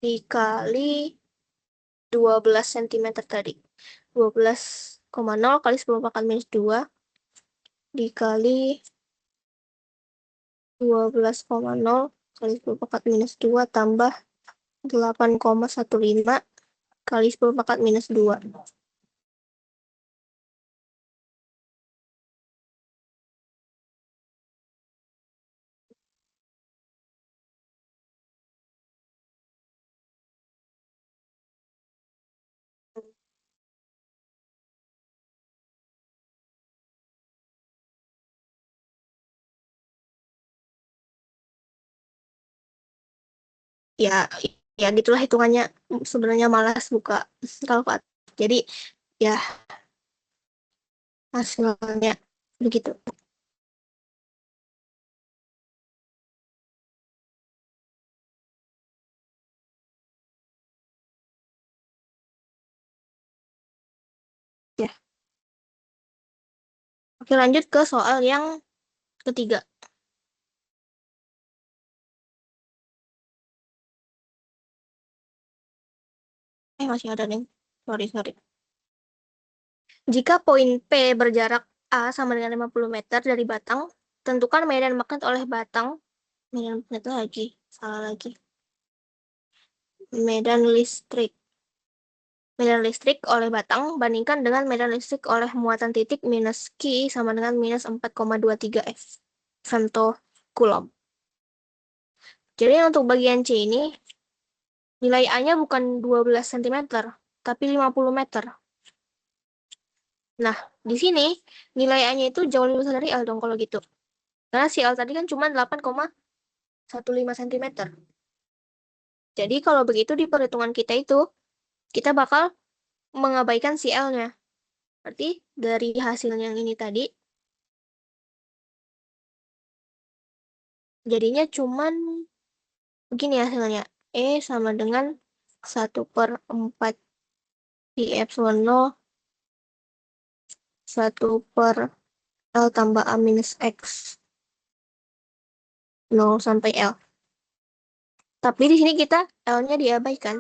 dikali 12 cm tadi. 12,0 kali 10 pangkat minus 2 dikali 12,0 kali 10 pangkat minus 2 tambah 8,15 kali 10 pangkat minus 2. Ya, ya gitulah hitungannya. Sebenarnya malas buka kalkulator. Jadi ya hasilnya begitu. Ya, oke lanjut ke soal yang ketiga. Masih ada nih. Sorry, sorry. Jika poin P berjarak A sama dengan 50 meter dari batang, tentukan medan magnet oleh batang. Medan magnet lagi, salah lagi. Medan listrik. Medan listrik oleh batang bandingkan dengan medan listrik oleh muatan titik minus Q sama dengan minus 4,23 femtocoulomb. Jadi untuk bagian C ini, nilai A-nya bukan 12 cm, tapi 50 meter. Nah, di sini nilai A-nya itu jauh lebih besar dari L dong kalau gitu. Karena si L tadi kan cuma 8,15 cm. Jadi kalau begitu di perhitungan kita itu, kita bakal mengabaikan si L-nya. Berarti dari hasil yang ini tadi, jadinya cuman begini hasilnya. E sama dengan 1/4 pi epsilon 0, 1 per L tambah A minus X. 0 sampai L. Tapi di sini kita L-nya diabaikan.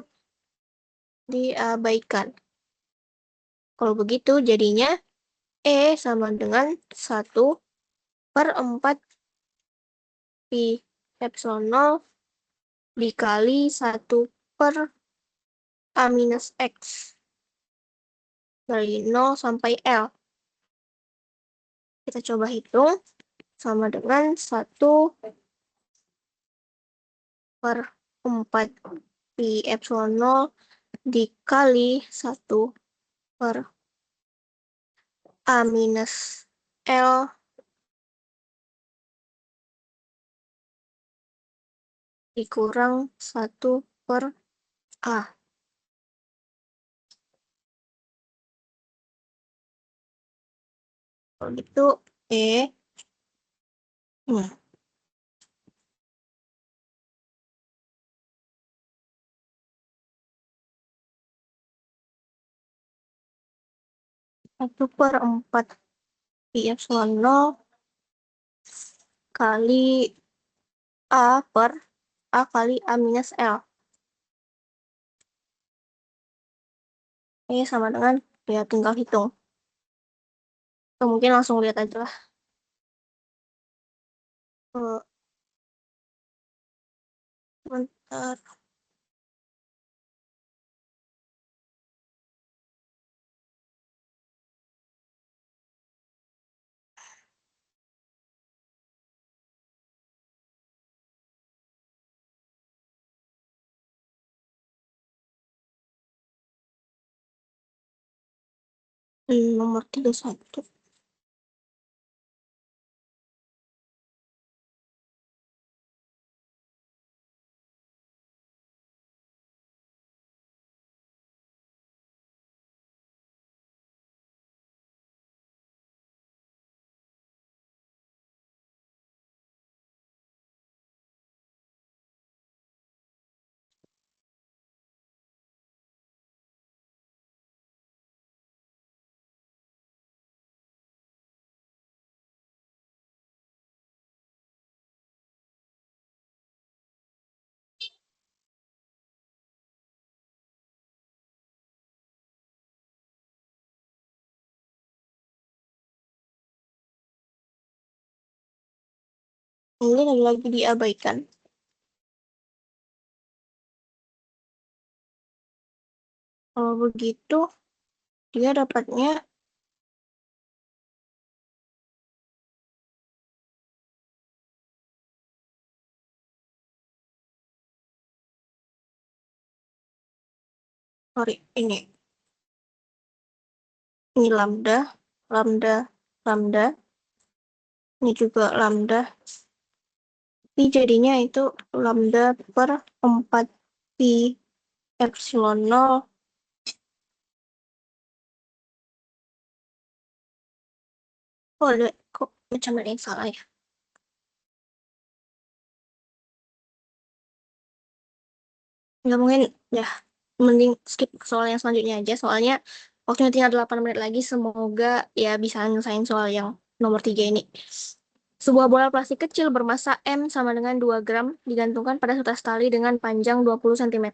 Diabaikan. Kalau begitu jadinya E sama dengan 1/4 pi epsilon 0 dikali 1/A minus X. Dari 0 sampai L. Kita coba hitung. Sama dengan 1/4 pi epsilon 0 dikali 1/A minus L dikurang 1/A. Kalau gitu E, hmm, 1/4 pi epsilon 0 kali A per A kali A minus L. Ini sama dengan, ya tinggal hitung. Atau mungkin langsung lihat aja lah. Eh, Bentar. Nomor 31. Ini lagi diabaikan. Kalau begitu, dia dapatnya sorry, ini lambda, lambda, lambda, ini juga lambda. Ini jadinya itu lambda per 4 pi epsilon 0. Oh, ada kok macam ada yang salah ya? Nggak mungkin, ya. Mending skip soal yang selanjutnya aja. Soalnya waktunya tinggal 8 menit lagi. Semoga ya bisa nyelesain soal yang nomor 3 ini. Sebuah bola plastik kecil bermasa M sama dengan 2 gram digantungkan pada setas tali dengan panjang 20 cm.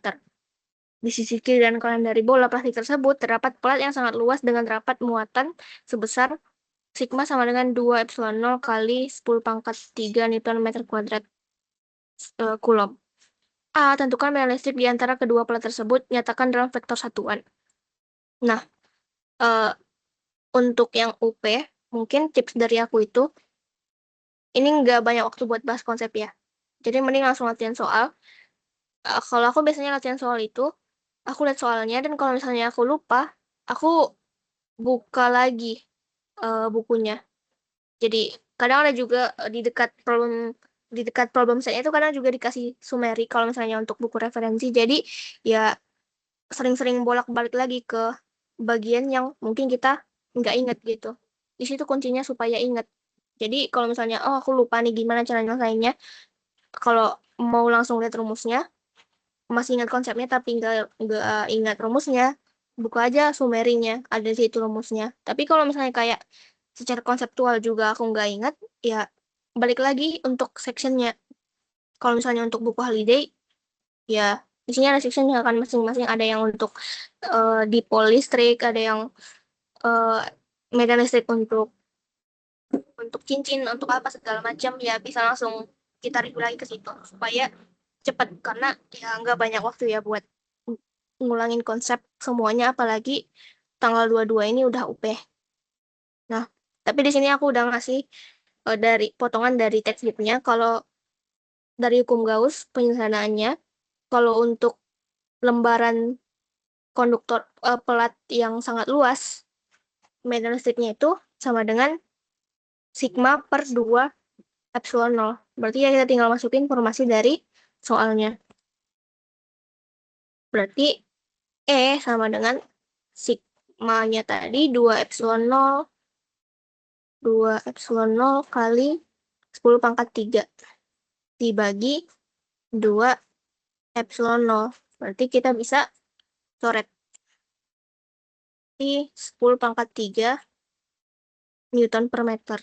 Di sisi kiri dan kanan dari bola plastik tersebut terdapat pelat yang sangat luas dengan terdapat muatan sebesar sigma sama dengan 2 epsilon 0 kali 10 pangkat 3 Newton meter kuadrat Coulomb. A. Tentukan medan listrik di antara kedua pelat tersebut, nyatakan dalam vektor satuan. Nah, eh, untuk yang UP, mungkin tips dari aku itu, ini nggak banyak waktu buat bahas konsep ya. Jadi mending langsung latihan soal. Kalau aku biasanya latihan soal itu, aku lihat soalnya, dan kalau misalnya aku lupa, aku buka lagi bukunya. Jadi kadang ada juga di dekat problem setnya itu kadang juga dikasih summary kalau misalnya untuk buku referensi. Jadi ya sering-sering bolak-balik lagi ke bagian yang mungkin kita nggak inget gitu. Di situ kuncinya supaya inget. Jadi kalau misalnya, oh aku lupa nih gimana cara nyelesainnya, kalau mau langsung lihat rumusnya, masih ingat konsepnya tapi nggak ingat rumusnya, buka aja summary-nya, ada di situ rumusnya. Tapi kalau misalnya kayak secara konseptual juga aku nggak ingat, ya balik lagi untuk sectionnya. Kalau misalnya untuk buku holiday, ya di sini ada sectionnya kan masing-masing, ada yang untuk dipol listrik, ada yang eh, medan listrik untuk cincin, untuk apa segala macam, ya bisa langsung kita review lagi ke situ supaya cepat, karena ya nggak banyak waktu ya buat ngulangin konsep semuanya, apalagi tanggal 22 ini udah UP. Nah, tapi di sini aku udah ngasih dari potongan dari textbooknya. Kalau dari hukum Gauss penyederhanaannya, kalau untuk lembaran konduktor pelat yang sangat luas, medan listriknya itu sama dengan sigma per 2 epsilon 0. Berarti ya kita tinggal masukin informasi dari soalnya. Berarti E sama dengan sigmanya tadi 2 epsilon 0, 2 epsilon 0 kali 10 pangkat 3 dibagi 2 epsilon 0. Berarti kita bisa coret di 10 pangkat 3 Newton per meter.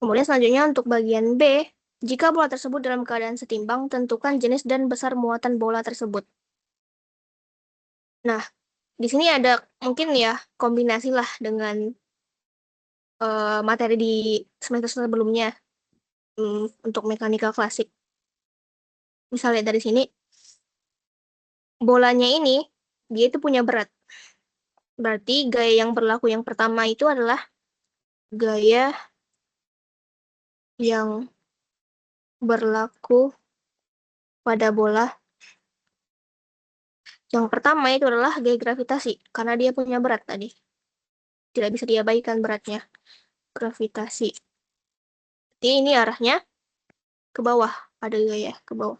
Kemudian selanjutnya untuk bagian B, jika bola tersebut dalam keadaan setimbang, tentukan jenis dan besar muatan bola tersebut. Nah, di sini ada mungkin ya kombinasi lah dengan materi di semester sebelumnya untuk mekanika klasik. Misalnya dari sini, bolanya ini dia itu punya berat. Berarti gaya yang berlaku yang pertama itu adalah gaya yang berlaku pada bola Yang pertama itu adalah gaya gravitasi, karena dia punya berat tadi. Tidak bisa diabaikan beratnya. Gravitasi. Jadi ini arahnya ke bawah. Ada gaya ke bawah.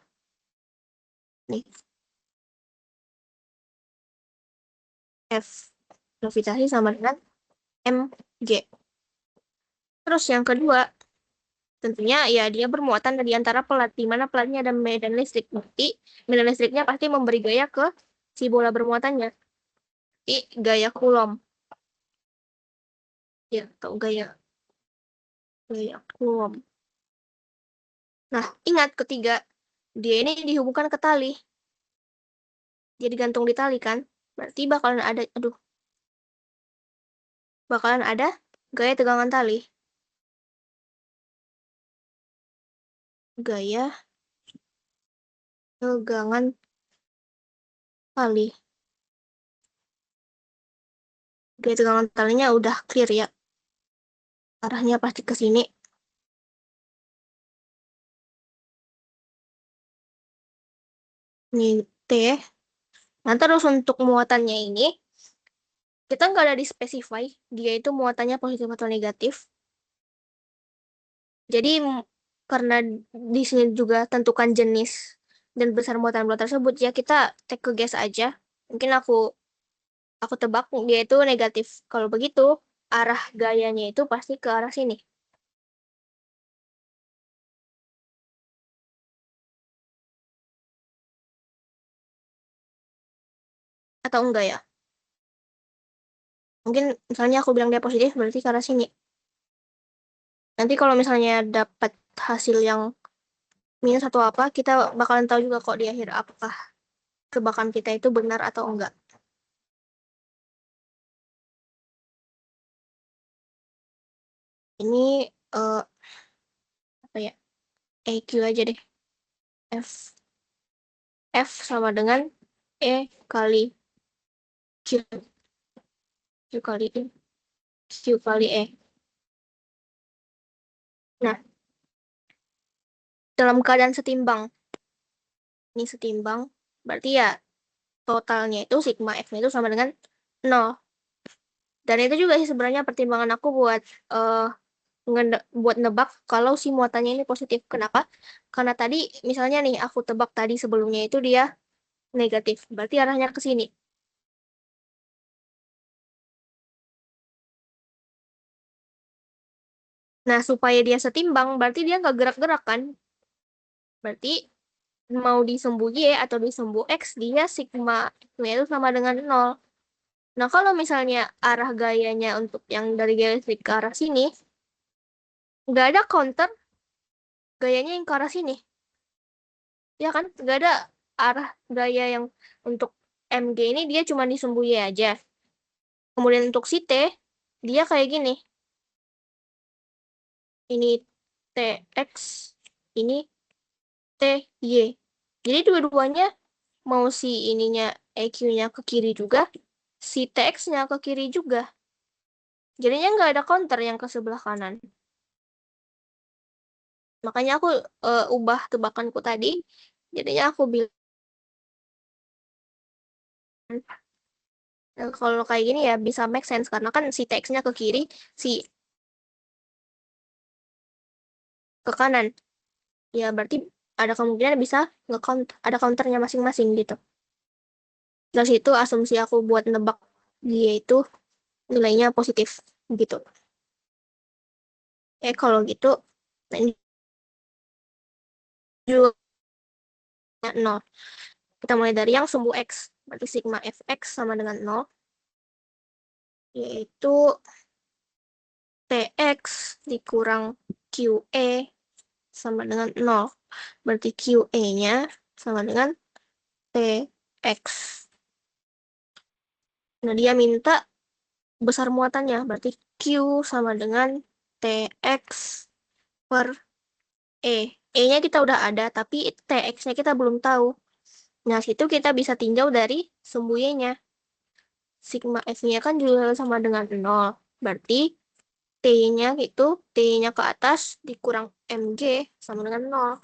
Nih, F. Gravitasi sama dengan mg. Terus yang kedua, tentunya ya dia bermuatan di antara pelat, di mana pelatnya ada medan listrik. Berarti medan listriknya pasti memberi gaya ke si bola bermuatannya. Jadi gaya Coulomb. Ya, atau gaya Coulomb. Nah, ingat ketiga, dia ini dihubungkan ke tali. Dia digantung di tali kan? Berarti bakalan ada gaya tegangan tali. Gaya tegangan tali. Gaya tegangan talinya udah clear ya. Arahnya pasti ke sini. Ini T. Nah, terus untuk muatannya ini, kita nggak ada di specify dia itu muatannya positif atau negatif. Jadi karena di sini juga tentukan jenis dan besar muatan bola tersebut, ya kita take a guess aja. Mungkin aku tebak dia itu negatif. Kalau begitu, arah gayanya itu pasti ke arah sini. Atau enggak ya? Mungkin misalnya aku bilang dia positif, berarti ke arah sini. Nanti kalau misalnya dapat hasil yang minus atau apa, kita bakalan tahu juga kok di akhir apakah tebakan kita itu benar atau enggak. Ini eh, apa ya? EQ aja deh. F. F sama dengan E kali Q. Q kali E. Q kali E. Nah, dalam keadaan setimbang. Ini setimbang. Berarti ya totalnya itu sigma F-nya itu sama dengan 0. Dan itu juga sih sebenarnya pertimbangan aku eh, buat nebak kalau si muatannya ini positif. Kenapa? Karena tadi misalnya nih aku tebak tadi sebelumnya itu dia negatif. Berarti arahnya ke sini. Nah, supaya dia setimbang, berarti dia nggak gerak-gerak kan? Berarti mau disembuh Y atau disembuh X, dia sigma-nya itu sama dengan 0. Nah, kalau misalnya arah gayanya untuk yang dari gaya listrik ke arah sini, nggak ada counter gayanya yang ke arah sini. Ya kan? Nggak ada arah gaya yang untuk MG ini dia cuma disembuh Y aja. Kemudian untuk si T, dia kayak gini. Ini TX, ini TY. Jadi dua-duanya mau si ininya EQ-nya ke kiri juga, si TX-nya ke kiri juga. Jadinya nggak ada counter yang ke sebelah kanan. Makanya aku ubah tebakanku tadi. Jadinya aku bilang kalau kayak gini ya bisa make sense karena kan si TX-nya ke kiri, si ke kanan. Ya berarti ada kemungkinan bisa nge-count ada counternya masing-masing gitu. Dari situ asumsi aku buat nebak dia itu nilainya positif gitu. Kalau gitu, nah ini juga 0. Kita mulai dari yang sumbu X. Berarti sigma Fx sama dengan 0. Yaitu Tx dikurang QE sama dengan 0. Berarti QE-nya sama dengan Tx. Nah, dia minta besar muatannya. Berarti Q sama dengan Tx per E. E-nya kita udah ada, tapi Tx-nya kita belum tahu. Nah, situ kita bisa tinjau dari sumbu Y-nya. Sigma F-nya kan juga sama dengan 0. Berarti T-nya itu, T-nya ke atas dikurang MG sama dengan 0.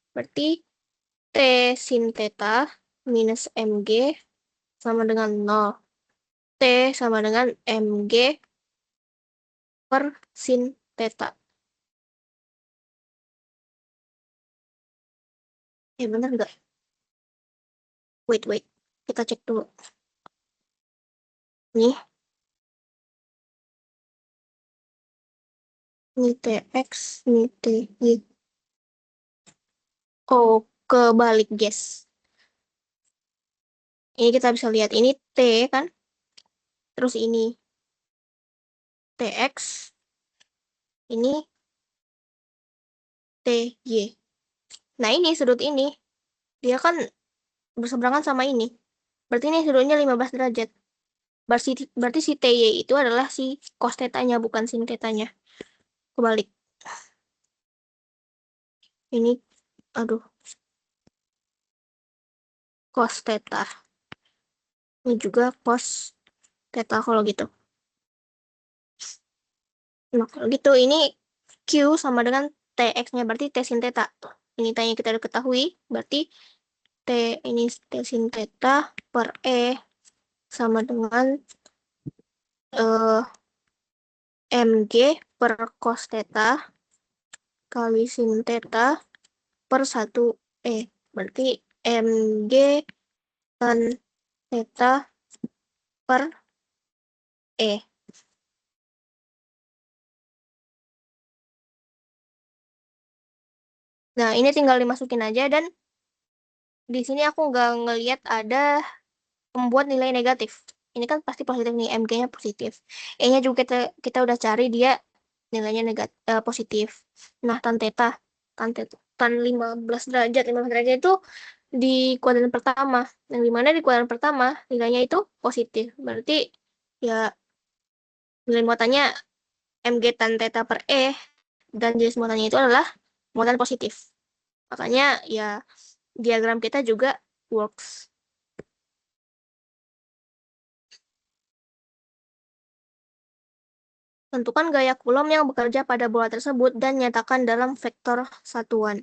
Berarti T sin theta minus mg sama dengan 0. T sama dengan mg per sin theta. Bener nggak? Wait. Kita cek dulu. Nih, ini TX, ini TY. Oh, kebalik, guys. Ini kita bisa lihat, ini T kan? Terus ini TX, ini TY. Nah, ini sudut ini. Dia kan berseberangan sama ini. Berarti ini sudutnya 15 derajat. Berarti si TY itu adalah si cos tetanya, bukan sin tetanya. Kebalik. Ini, aduh, cos theta. Ini juga cos theta kalau gitu. Nah, kalau gitu ini Q sama dengan TX-nya, berarti T sin theta. Ini tanya kita udah ketahui, berarti T ini T sin theta per E sama dengan MG per cos theta kali sin theta per 1 E. Berarti MG tan theta per E. Nah, ini tinggal dimasukin aja, dan di sini aku nggak ngelihat ada membuat nilai negatif. Ini kan pasti positif nih, MG-nya positif. E-nya juga kita udah cari, dia nilainya positif. Nah, tan 15 derajat itu di kuadran pertama. Yang dimana di kuadran pertama nilainya itu positif. Berarti ya nilai muatannya MG tan theta per E dan jenis muatannya itu adalah muatan positif. Makanya ya diagram kita juga works. Tentukan gaya Coulomb yang bekerja pada bola tersebut dan nyatakan dalam vektor satuan.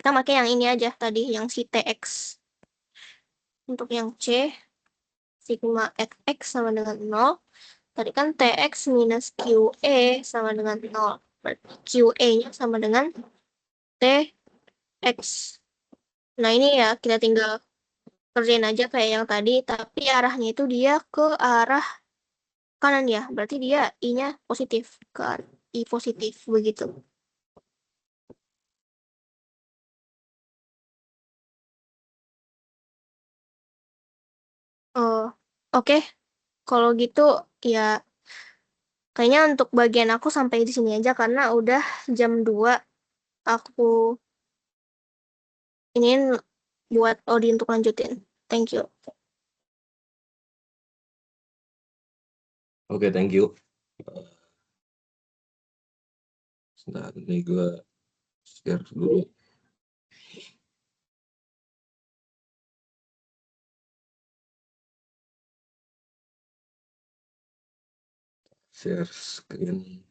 Kita pakai yang ini aja tadi, yang si TX. Untuk yang C, sigma XX sama dengan 0. Tadi kan TX minus QE sama dengan 0. Berarti QE-nya sama dengan TX. Nah, ini ya kita tinggal kerjain aja kayak yang tadi, tapi arahnya itu dia ke arah kanan ya. Berarti dia I-nya positif, ke I positif begitu. Oh, oke. Kalau gitu ya kayaknya untuk bagian aku sampai di sini aja karena udah jam 2. Aku ingin buat Odi untuk lanjutin. Thank you. Oke, thank you. Sebentar, ini gue share dulu. Share screen.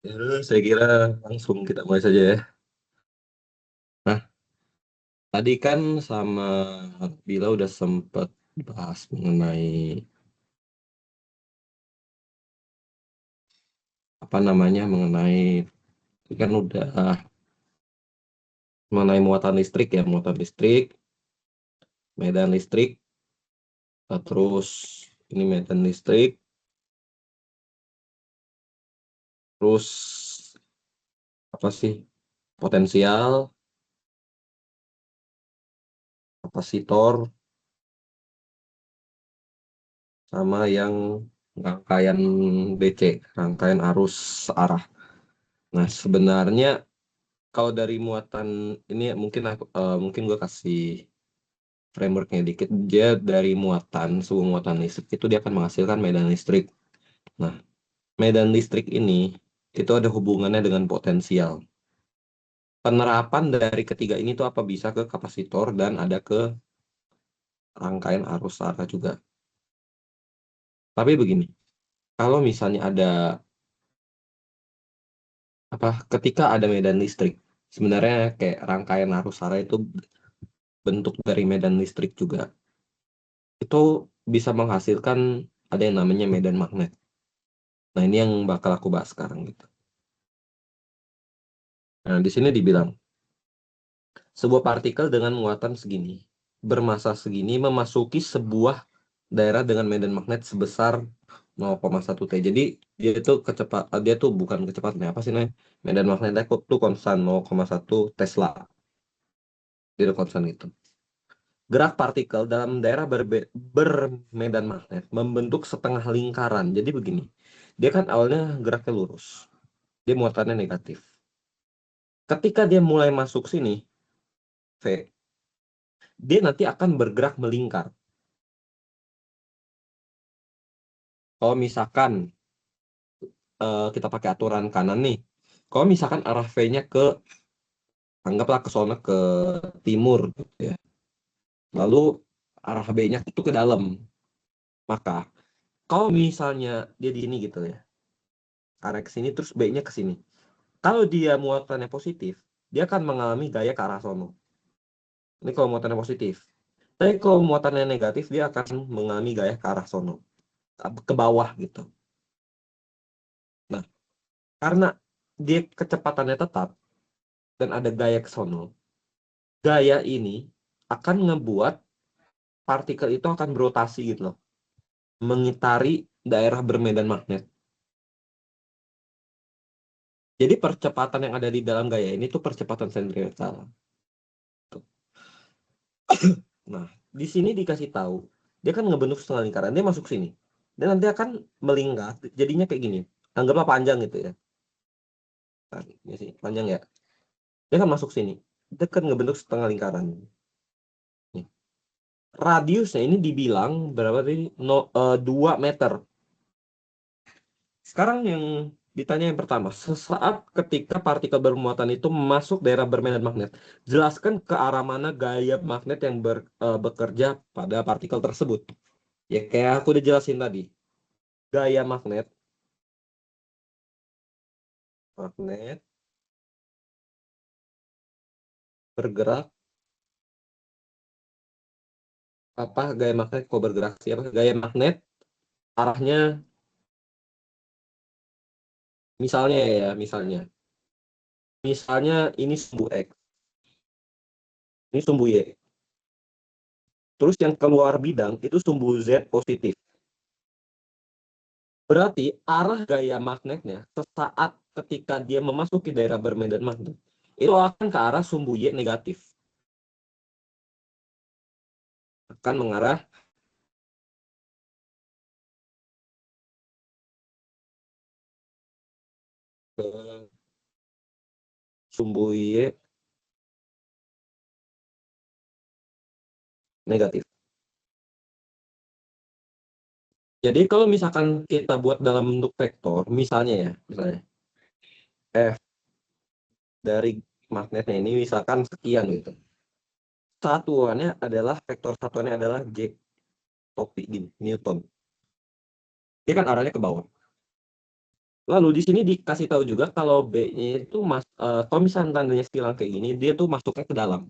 Ya, saya kira langsung kita mulai saja ya. Nah, tadi kan sama Bila udah sempat bahas mengenai apa namanya, mengenai kan udah mengenai muatan listrik ya, muatan listrik, medan listrik, terus ini medan listrik, terus apa sih, potensial, kapasitor, sama yang rangkaian DC, rangkaian arus arah. Nah, sebenarnya kalau dari muatan ini mungkin gue kasih frameworknya dikit. Dia dari sebuah muatan listrik itu dia akan menghasilkan medan listrik. Nah, medan listrik ini itu ada hubungannya dengan potensial. Penerapan dari ketiga ini tuh apa bisa ke kapasitor dan ada ke rangkaian arus arah juga. Tapi begini, kalau misalnya ada ketika ada medan listrik, sebenarnya kayak rangkaian arus arah itu bentuk dari medan listrik juga. Itu bisa menghasilkan ada yang namanya medan magnet. Nah, ini yang bakal aku bahas sekarang gitu. Nah, di sini dibilang, sebuah partikel dengan muatan segini, bermassa segini memasuki sebuah daerah dengan medan magnet sebesar 0,1 T. Jadi dia tuh bukan kecepatannya apa sih namanya? Medan magnetnya tuh konstan 0,1 Tesla. Dia tuh konstan itu. Gerak partikel dalam daerah bermedan magnet membentuk setengah lingkaran. Jadi begini, dia kan awalnya geraknya lurus, dia muatannya negatif. Ketika dia mulai masuk sini, V, dia nanti akan bergerak melingkar. Kalau misalkan kita pakai aturan kanan nih, kalau misalkan arah V-nya anggaplah ke sono ke timur gitu ya, lalu arah B-nya itu ke dalam, maka kalau misalnya dia di sini gitu ya, arah ke sini terus B-nya ke sini. Kalau dia muatannya positif, dia akan mengalami gaya ke arah sono. Ini kalau muatannya positif. Tapi kalau muatannya negatif, dia akan mengalami gaya ke arah sono, ke bawah gitu. Nah, karena dia kecepatannya tetap dan ada gaya ke sono, gaya ini akan ngebuat partikel itu akan berotasi gitu loh, mengitari daerah bermedan magnet. Jadi percepatan yang ada di dalam gaya ini tuh percepatan sentripetal. Nah, di sini dikasih tahu, dia kan ngebentuk setengah lingkaran, dia masuk sini. Dan nanti akan melingkar, jadinya kayak gini. Anggaplah panjang gitu ya. Nah, ini sih, panjang ya. Dia kan masuk sini. Dia kan ngebentuk setengah lingkaran. Nih. Radiusnya ini dibilang berapa tadi? 2 meter. Sekarang yang ditanya yang pertama, sesaat ketika partikel bermuatan itu masuk daerah bermedan magnet, jelaskan ke arah mana gaya magnet yang bekerja pada partikel tersebut. Ya kayak aku udah jelasin tadi, gaya magnet bergerak, gaya magnet kok bergerak siapa? Gaya magnet arahnya misalnya ya, misalnya ini sumbu X, ini sumbu Y. Terus yang keluar bidang itu sumbu Z positif. Berarti arah gaya magnetnya sesaat ketika dia memasuki daerah bermedan magnet itu akan ke arah sumbu Y negatif. Akan mengarah ke sumbu Y negatif. Jadi kalau misalkan kita buat dalam bentuk vektor, misalnya F dari magnetnya ini misalkan sekian gitu. Vektor satuannya adalah J, topi gini, Newton. Dia kan arahnya ke bawah. Lalu di sini dikasih tahu juga kalau B-nya itu kalau misalnya tandanya silang kayak gini, dia tuh masuknya ke dalam.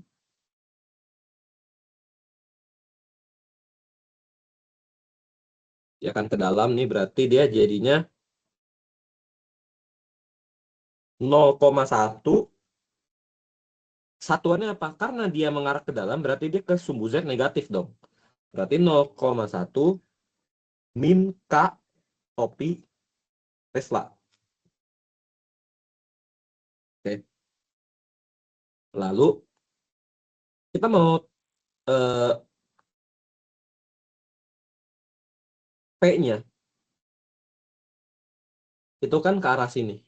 Ya kan ke dalam nih berarti dia jadinya 0,1. Satuannya apa? Karena dia mengarah ke dalam berarti dia ke sumbu Z negatif dong. Berarti 0,1 min K topi Tesla. Oke. Lalu kita mau eh, P-nya itu kan ke arah sini.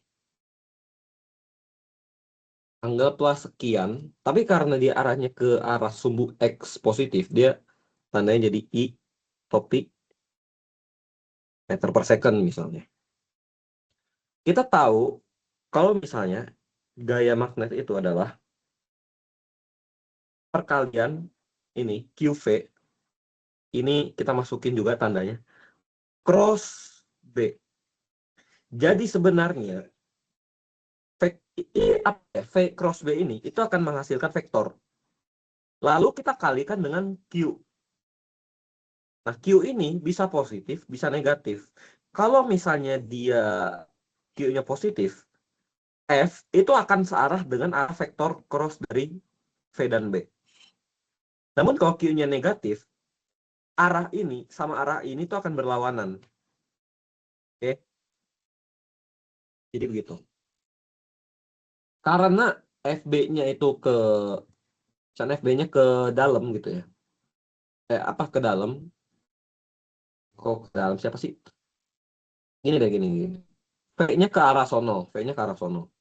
Anggaplah sekian, tapi karena dia arahnya ke arah sumbu X positif, dia tandanya jadi I topi meter per second misalnya. Kita tahu kalau misalnya gaya magnet itu adalah perkalian ini QV, ini kita masukin juga tandanya, cross B. Jadi sebenarnya V cross B ini itu akan menghasilkan vektor. Lalu kita kalikan dengan Q. Nah, Q ini bisa positif, bisa negatif. Kalau misalnya dia Q-nya positif, F itu akan searah dengan arah vektor cross dari V dan B. Namun kalau Q-nya negatif, arah ini sama arah ini tuh akan berlawanan. Oke? Jadi begitu. Karena FB-nya itu misalnya FB-nya ke dalam gitu ya. Apa ke dalam? Kok ke dalam siapa sih? Gini deh, gini. V-nya ke arah sono. V-nya ke arah sono.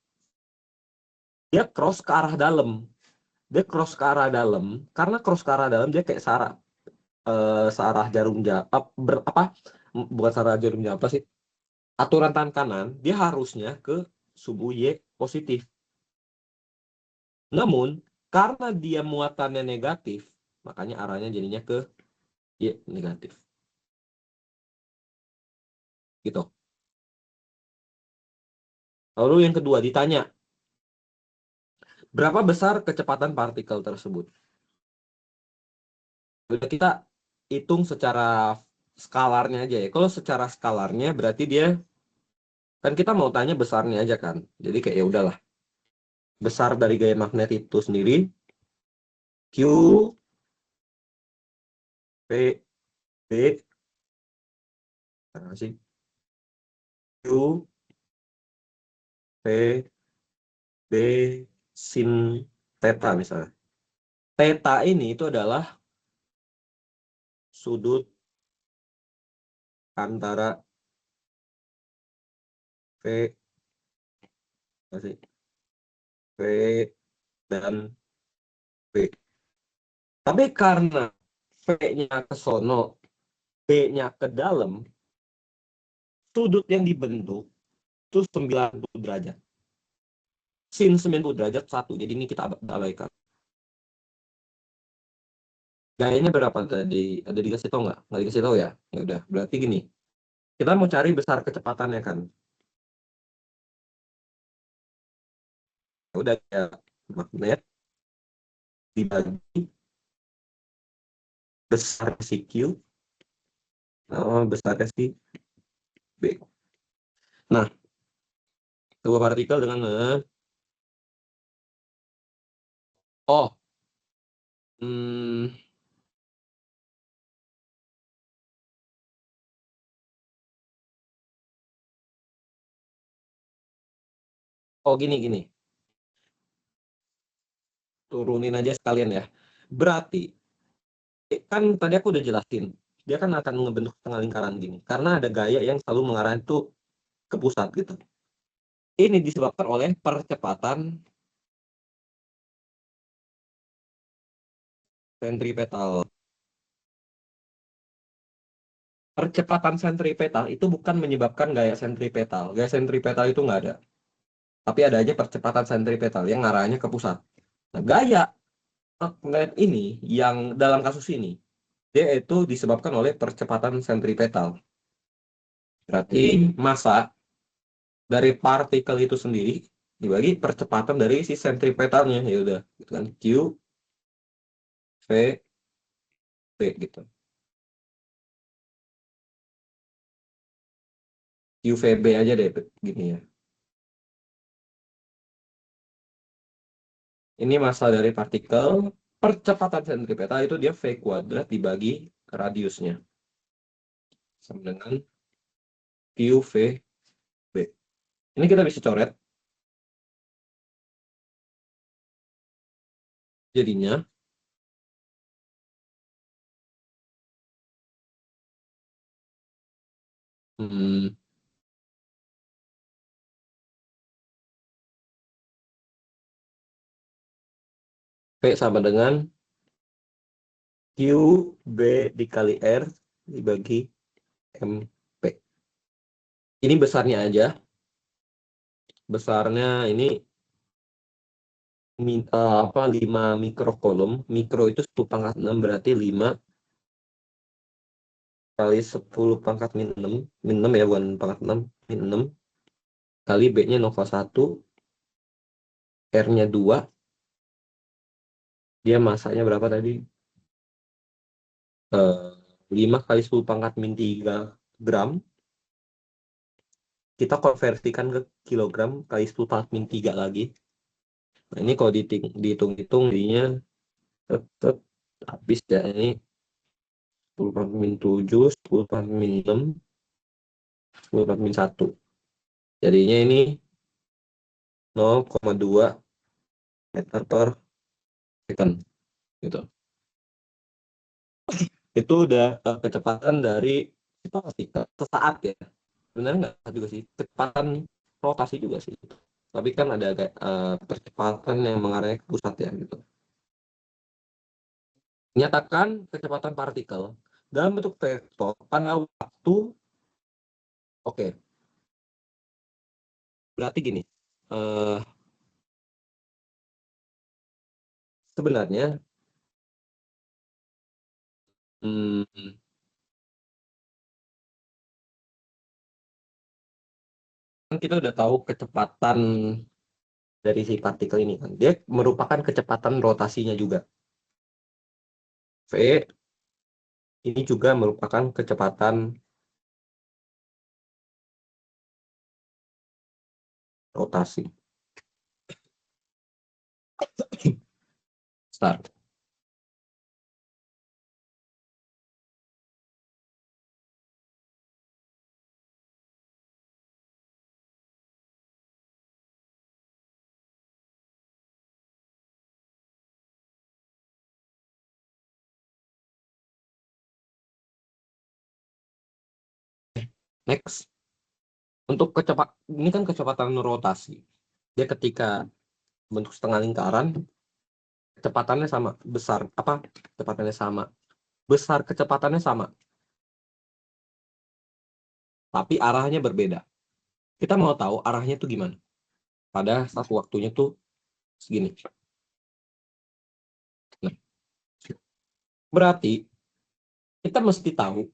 Dia cross ke arah dalam. Dia cross ke arah dalam. Karena cross ke arah dalam, dia kayak searah jarum jam. Bukan searah jarum jam, apa sih? Aturan tangan kanan, dia harusnya ke subu Y positif. Namun, karena dia muatannya negatif, makanya arahnya jadinya ke Y negatif. Gitu. Lalu yang kedua ditanya, berapa besar kecepatan partikel tersebut? Udah, kita hitung secara skalarnya aja ya. Kalau secara skalarnya berarti dia, kan kita mau tanya besarnya aja kan. Jadi kayak ya udahlah. Besar dari gaya magnet itu sendiri Q P B sih Q P B sin theta misalnya. Theta ini itu adalah sudut antara V sih V dan B. Tapi karena V-nya ke sono, B-nya ke dalam, sudut yang dibentuk itu 90 derajat. Sin 90 derajat 1. Jadi ini kita abaikan. Gayanya berapa tadi? Ada dikasih tahu nggak? Nggak dikasih tahu ya? Ya udah, berarti gini. Kita mau cari besar kecepatannya kan. Ya udah, ya magnet dibagi besar si Q, besar si B. Nah, dua partikel dengan oh, hmm, oh gini. Turunin aja sekalian ya. Berarti kan tadi aku udah jelasin, dia kan akan ngebentuk tengah lingkaran gini karena ada gaya yang selalu mengarah itu ke pusat gitu. Ini disebabkan oleh percepatan sentripetal. Percepatan sentripetal itu bukan menyebabkan gaya sentripetal. Gaya sentripetal itu nggak ada. Tapi ada aja percepatan sentripetal yang ngarahnya ke pusat. Nah, gaya magnet ini yang dalam kasus ini, dia itu disebabkan oleh percepatan sentripetal. Berarti massa dari partikel itu sendiri dibagi percepatan dari si sentripetalnya. Ya udah, gitu kan. Q, V, P gitu. QVB aja deh gini ya. Ini massa dari partikel, percepatan sentripetal itu dia V kuadrat dibagi radiusnya. Sama dengan QVB. Ini kita bisa coret. Jadinya, hmm, P sama dengan QB dikali R dibagi MP. Ini besarnya aja. Besarnya ini 5 mikrocoulomb. Mikro itu 10 pangkat 6 berarti 5 kali 10 pangkat min 6. Min 6 ya, bukan pangkat 6. Min 6 kali B-nya 0,1 R-nya 2, dia masanya berapa tadi? 5 kali 10 pangkat min 3 gram. Kita konversikan ke kilogram kali 10 pangkat min 3 lagi. Nah, ini kalau dihitung-hitung jadinya tetap habis ya, ini 10 pangkat min 7, 10 pangkat min 6, 10 pangkat min 1. Jadinya ini 0,2 meter per second gitu. Itu udah kecepatan dari partikel sesaat ya. Sebenarnya nggak juga sih, kecepatan rotasi juga sih. Tapi kan ada kayak percepatan yang mengarah ke pusat ya gitu. Nyatakan kecepatan partikel dalam bentuk vektor pada waktu. Oke, berarti gini. Sebenarnya hmm, kan kita udah tahu kecepatan dari si partikel ini kan. Dia merupakan kecepatan rotasinya juga. V ini juga merupakan kecepatan rotasi. Start. Next. Untuk ini kan kecepatan rotasi. Dia ketika bentuk setengah lingkaran, kecepatannya sama, besar. Apa? Kecepatannya sama. Besar kecepatannya sama. Tapi arahnya berbeda. Kita mau tahu arahnya tuh gimana. Pada satu waktunya tuh segini. Nah, berarti kita mesti tahu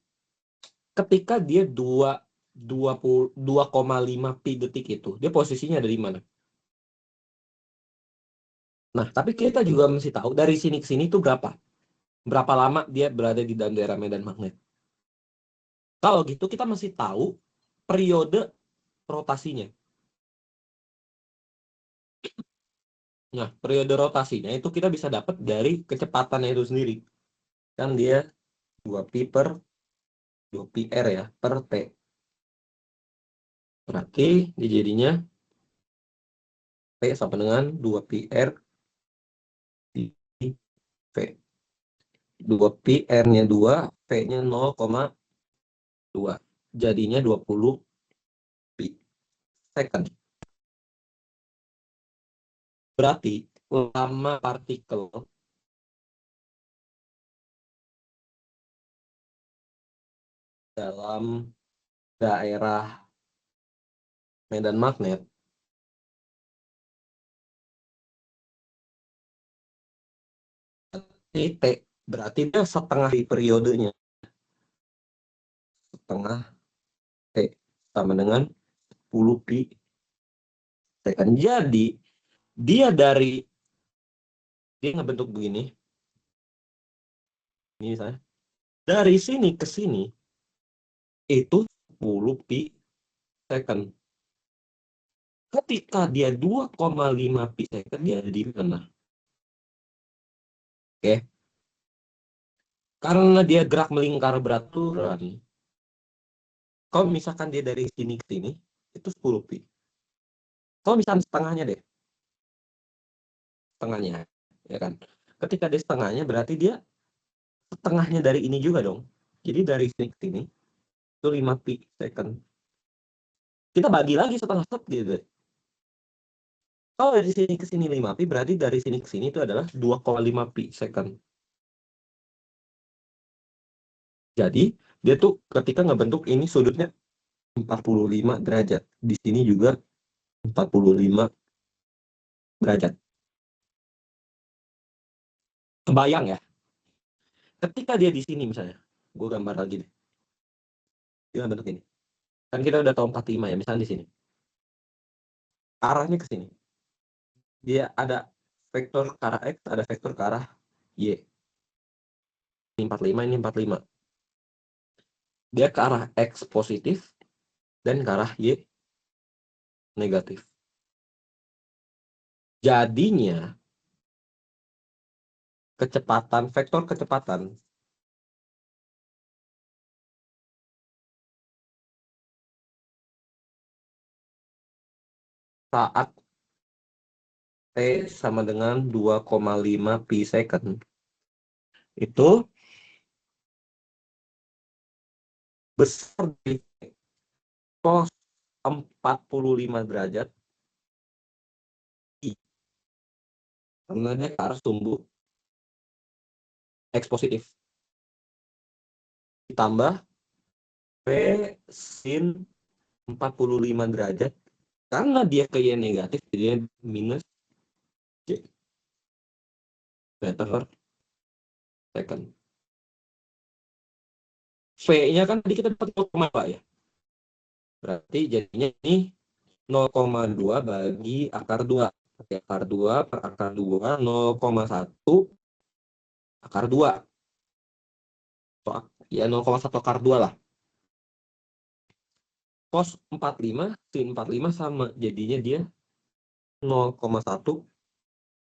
ketika dia 2,5 pi detik itu, dia posisinya ada di mana. Nah, tapi kita juga mesti tahu dari sini ke sini tuh berapa. Berapa lama dia berada di dalam daerah medan magnet. Kalau gitu kita mesti tahu periode rotasinya. Nah, periode rotasinya itu kita bisa dapat dari kecepatannya itu sendiri. Kan dia 2pi per 2pi r ya, per t. Berarti dia jadinya P sama dengan 2pi r di V. 2pi R-nya 2, V-nya 0,2. Jadinya 20 pi second. Berarti lama partikel dalam daerah medan magnet T, berarti dia setengah di periodenya. Setengah T sama dengan 10 pi second. Jadi dia ngebentuk begini. Ini saya. Dari sini ke sini itu 10 pi second. Ketika dia 2,5 pi second, dia ada di mana? Oke. Karena dia gerak melingkar beraturan. Kalau misalkan dia dari sini ke sini, itu 10 pi. Kalau misalkan setengahnya deh. Setengahnya. Ya kan? Ketika dia setengahnya, berarti dia setengahnya dari ini juga dong. Jadi dari sini ke sini, itu 5 pi second. Kita bagi lagi setengah step gitu. Kalau dari sini ke sini 5 pi, berarti dari sini ke sini itu adalah 2,5 pi second. Jadi, dia tuh ketika ngebentuk ini sudutnya 45 derajat. Di sini juga 45 derajat. Kebayang ya? Ketika dia di sini misalnya, gue gambar lagi deh. Dia bentuk ini. Kan kita udah tahu 45 ya, misalnya di sini. Arahnya ke sini. dia ada vektor ke arah X, ada vektor ke arah Y. Ini 45, ini 45. Dia ke arah X positif dan ke arah Y negatif. Jadinya kecepatan, vektor kecepatan saat T sama dengan 2,5 pi second itu besar di cos 45 derajat I. Karena dia ke arah sumbu X positif. Ditambah P sin 45 derajat. Karena dia ke Y negatif, jadi minus J meter per second. V-nya kan tadi kita dapat 0,2 ya. Berarti jadinya ini 0,2 bagi akar 2. Akar 2 per akar 2, 0,1 akar 2. Ya 0,1 akar 2 lah. Cos 45, sin 45 sama. Jadinya dia 0,1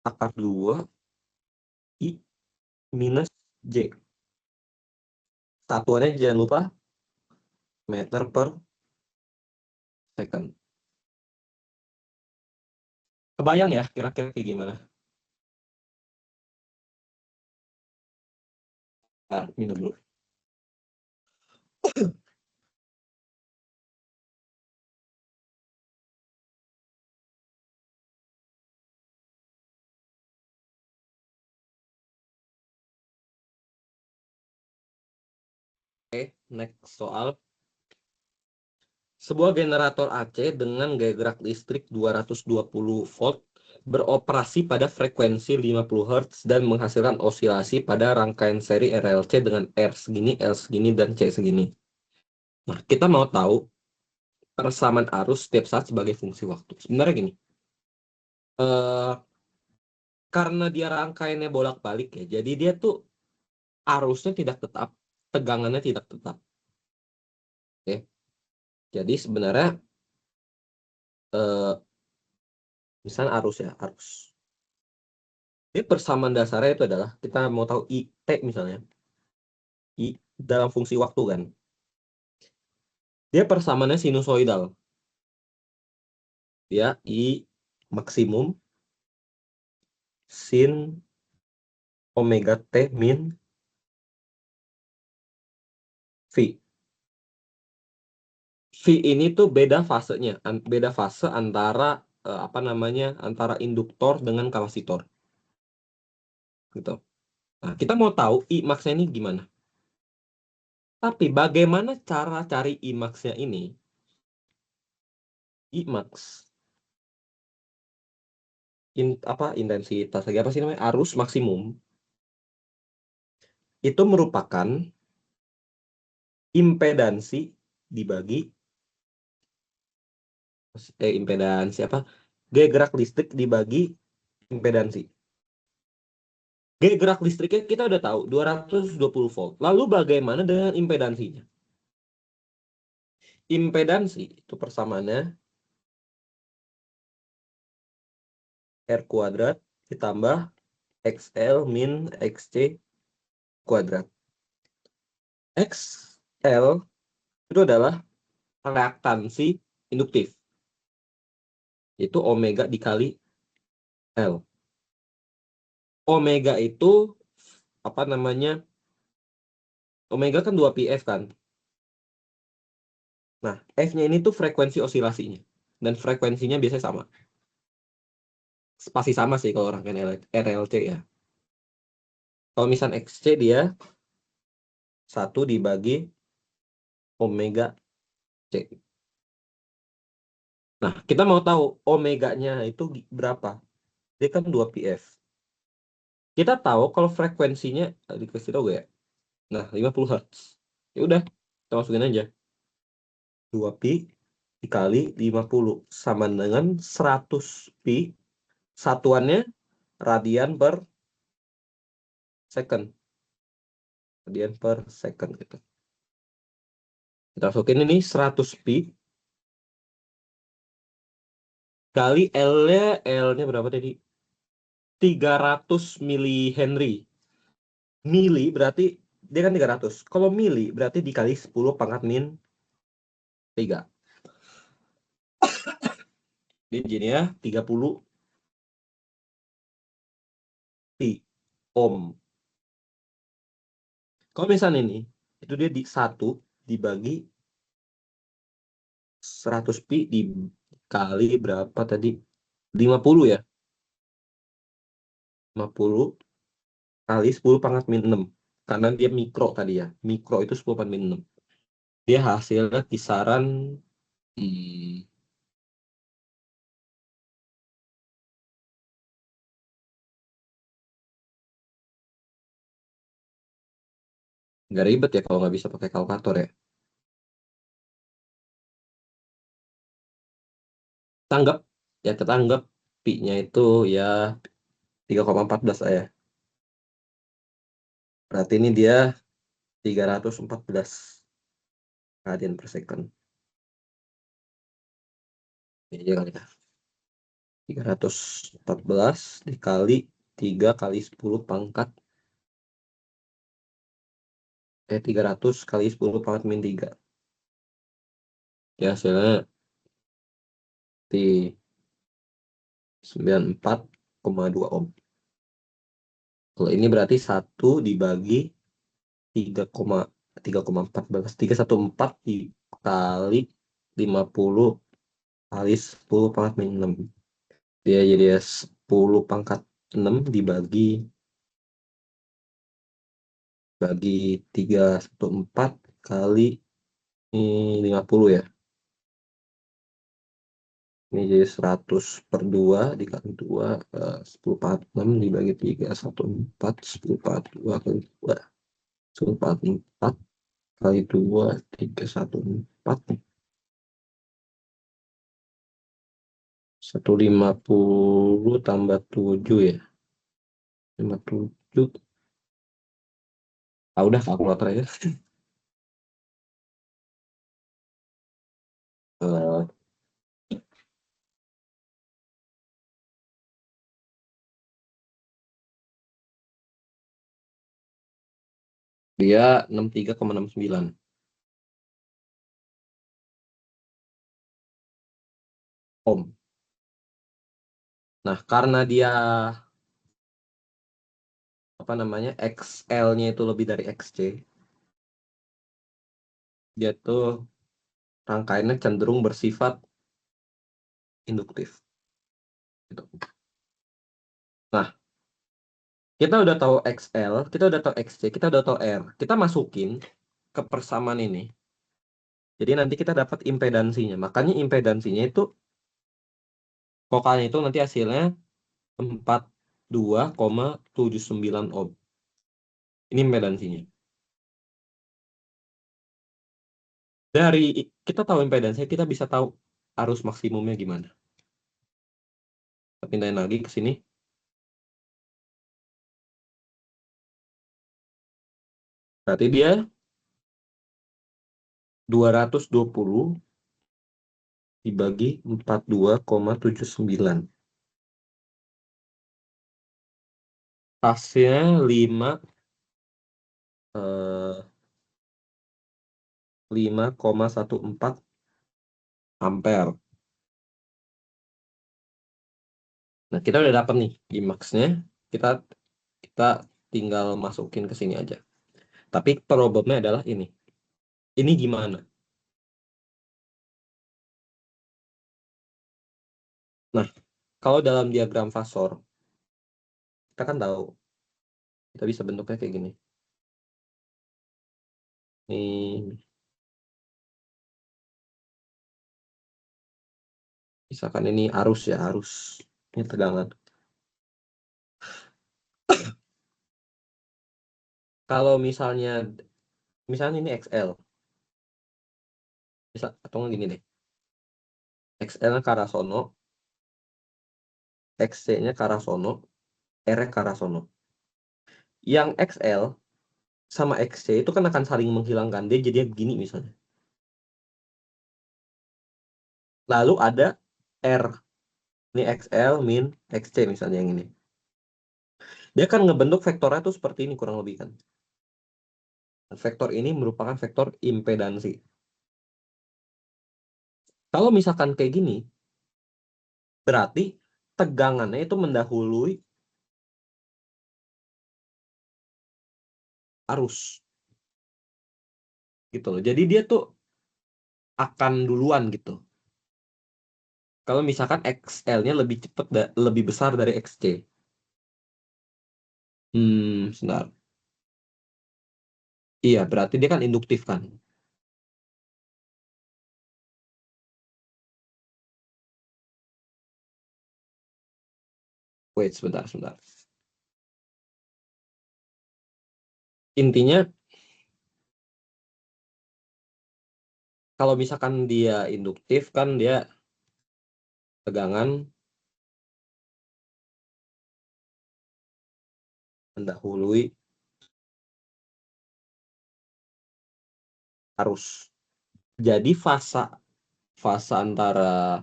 akar 2 I minus J. Satuannya jangan lupa meter per second. Kebayang ya kira-kira kayak gimana? Minum dulu. Oke, next soal. Sebuah generator AC dengan gaya gerak listrik 220 volt beroperasi pada frekuensi 50 Hz dan menghasilkan osilasi pada rangkaian seri RLC dengan R segini, L segini, dan C segini. Nah, kita mau tahu persamaan arus setiap saat sebagai fungsi waktu. Sebenarnya gini, karena dia rangkaiannya bolak-balik ya, jadi dia tuh arusnya tidak tetap, tegangannya tidak tetap. Oke. Jadi sebenarnya misalnya arus ya, arus. Jadi persamaan dasarnya itu adalah kita mau tahu IT misalnya. I dalam fungsi waktu kan. Dia persamaannya sinusoidal. Dia I maksimum sin omega T min V. V ini tuh beda fasenya, beda fase antara antara induktor dengan kapasitor. Gitu. Nah, kita mau tahu I max-nya ini gimana. Tapi bagaimana cara cari I max-nya ini? I max intensitas lagi apa sih namanya? Arus maksimum itu merupakan impedansi dibagi impedansi apa? Gaya gerak listrik dibagi impedansi. Gaya gerak listriknya kita udah tahu 220 volt. Lalu bagaimana dengan impedansinya? Impedansi itu persamaannya R kuadrat ditambah XL min XC kuadrat. XL itu adalah reaktansi induktif. Itu omega dikali L. Omega itu Omega kan 2πf kan. Nah, F-nya ini tuh frekuensi osilasinya. Dan frekuensinya biasanya sama. Pasti sama sih kalau rangkaian RLC ya. Kalau misalnya XC dia 1 dibagi omega C. Nah, kita mau tahu omeganya itu berapa. Dia kan 2πf. Kita tahu kalau frekuensinya dikasih tahu ya. Nah, 50 Hz. Ya udah, kita masukin aja. 2pi dikali 50 sama dengan 100 pi satuannya radian per second. Radian per second gitu. Kita masukin ini 100 pi kali L-nya berapa tadi? 300 mili Henry. Mili berarti dia kan 300. Kalau mili berarti dikali 10 pangkat min 3. Jadi ya 30 pi ohm. Kalau misalnya ini itu dia di 1 dibagi 100 pi dikali berapa tadi? 50 ya. 50 kali 10 pangkat min 6. Karena dia mikro tadi ya. Mikro itu 10 pangkat min 6. Dia hasilnya kisaran nggak ribet ya kalau nggak bisa pakai kalkulator ya. Tanggap ya, tetanggap pi-nya itu ya 3,14 ya. Berarti ini dia 314 radian per second. Ini aja kali ya. 314 dikali 3 kali 10 pangkat 300 kali 10 pangkat min 3. Ya hasilnya di 94,2 ohm. Kalau ini berarti 1 dibagi 3,14 314 dikali 50 kali 10 pangkat min 6. Dia jadi 10 pangkat 6 dibagi 314 kali 50 ya. Ini jadi 100 per 2 dikali 2 10 pangkat 6 dibagi 314 10 pangkat 2 kali 2 10 pangkat 4 kali 2 314 150 tambah 7 ya. 57. Udah kalkulator aja. Eh, dia 63,69 ohm. Nah, karena dia apa namanya XL-nya itu lebih dari XC, dia tuh rangkaiannya cenderung bersifat induktif. Gitu. Nah, kita udah tahu XL, kita udah tahu XC, kita udah tahu R. Kita masukin ke persamaan ini. Jadi nanti kita dapat impedansinya. Makanya impedansinya itu vokalnya itu nanti hasilnya 42,79 ohm. Ini impedansinya. Dari kita tahu impedansinya, kita bisa tahu arus maksimumnya gimana. Kita pindahin lagi ke sini. Berarti dia 220 dibagi 42,79. Hasilnya 5,14 ampere. Nah, kita udah dapat nih Gimax-nya. Kita kita tinggal masukin ke sini aja. Tapi problemnya adalah ini. Ini gimana? Nah, kalau dalam diagram fasor, kita kan tahu kita bisa bentuknya kayak gini. Ini misalkan ini arus ya, arus. Ini tegangan. Kalau misalnya ini XL, atau nggak gini deh. XL ke arah sono, XC-nya ke arah sono, R-nya ke arah sono. Yang XL sama XC itu kan akan saling menghilangkan. Dia jadinya begini misalnya. Lalu ada R. Ini XL min XC misalnya yang ini. Dia kan ngebentuk vektornya tuh seperti ini kurang lebih kan. Vektor ini merupakan vektor impedansi. Kalau misalkan kayak gini, berarti tegangannya itu mendahului arus. Gitu loh. Jadi dia tuh akan duluan gitu. Kalau misalkan XL-nya lebih cepat, lebih besar dari XC. Sebentar. Iya, berarti dia kan induktif kan. Wait, sebentar. Intinya, kalau misalkan dia induktif kan dia tegangan mendahului arus. Jadi fasa antara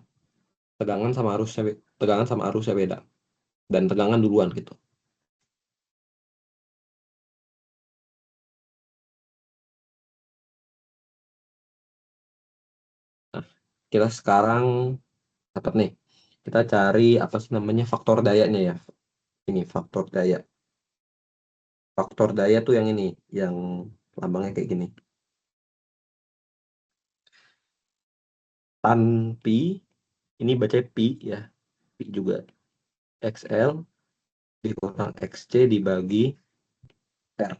tegangan sama arusnya beda. Dan tegangan duluan gitu. Nah, kita sekarang dapat nih. Kita cari apa sih namanya faktor dayanya ya. Ini faktor daya. Faktor daya tuh yang ini, yang lambangnya kayak gini. Tan pi, ini baca pi ya. Pi juga. XL dikurang XC dibagi R.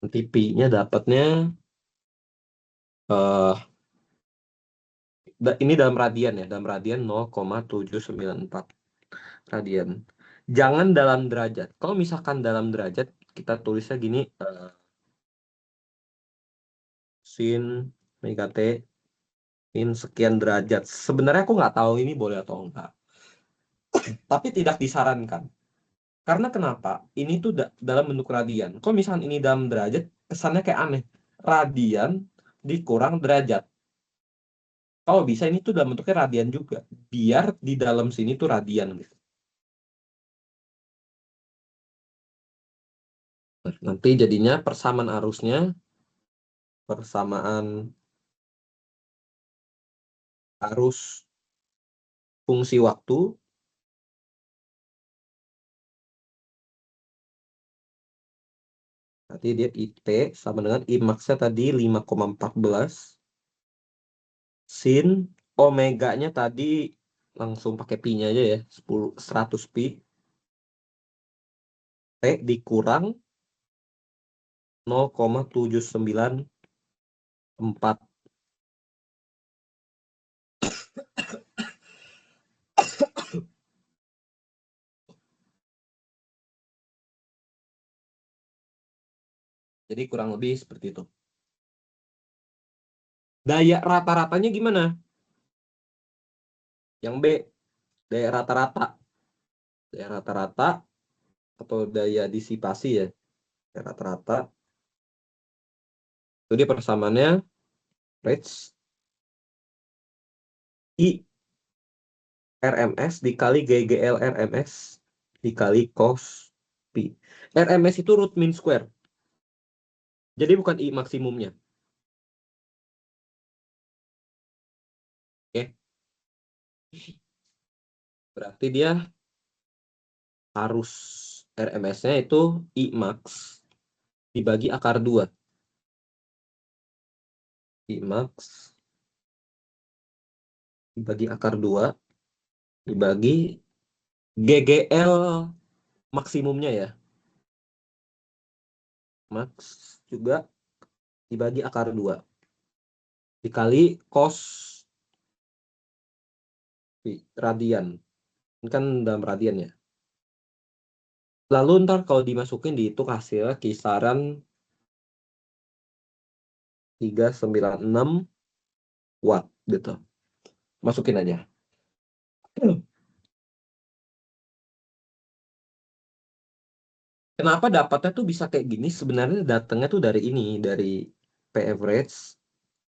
Nanti pi-nya dapatnya ini dalam radian ya, dalam radian 0,794 radian. Jangan dalam derajat. Kalau misalkan dalam derajat, kita tulisnya gini, sin omega T min sekian derajat. Sebenarnya aku nggak tahu ini boleh atau enggak. Tapi tidak disarankan. Karena kenapa? Ini tuh dalam bentuk radian. Kalau misalkan ini dalam derajat, kesannya kayak aneh. Radian dikurang derajat. Kalau bisa ini tuh dalam bentuknya radian juga. Biar di dalam sini tuh radian gitu. Nanti jadinya persamaan arusnya, persamaan arus fungsi waktu, nanti dia IT sama dengan I max-nya tadi 5,14, sin omeganya tadi langsung pakai pi-nya aja ya, 100 pi, T dikurang 0,794. Jadi kurang lebih seperti itu. Daya rata-ratanya gimana? Yang B, daya rata-rata. Daya rata-rata atau daya disipasi ya. Daya rata-rata. Itu dia persamaannya Rage I RMS dikali GGL RMS dikali cos pi. RMS itu root mean square. Jadi bukan I maksimumnya. Oke. Berarti dia harus RMS-nya itu I max dibagi akar 2. I max dibagi akar 2 dibagi GGL maksimumnya ya. Max juga dibagi akar 2 dikali cos radian. Ini kan dalam radian ya. Lalu ntar kalau dimasukin dihitung hasilnya kisaran 396 watt gitu. Masukin aja. Kenapa dapatnya tuh bisa kayak gini? Sebenarnya datangnya tuh dari ini, dari P average.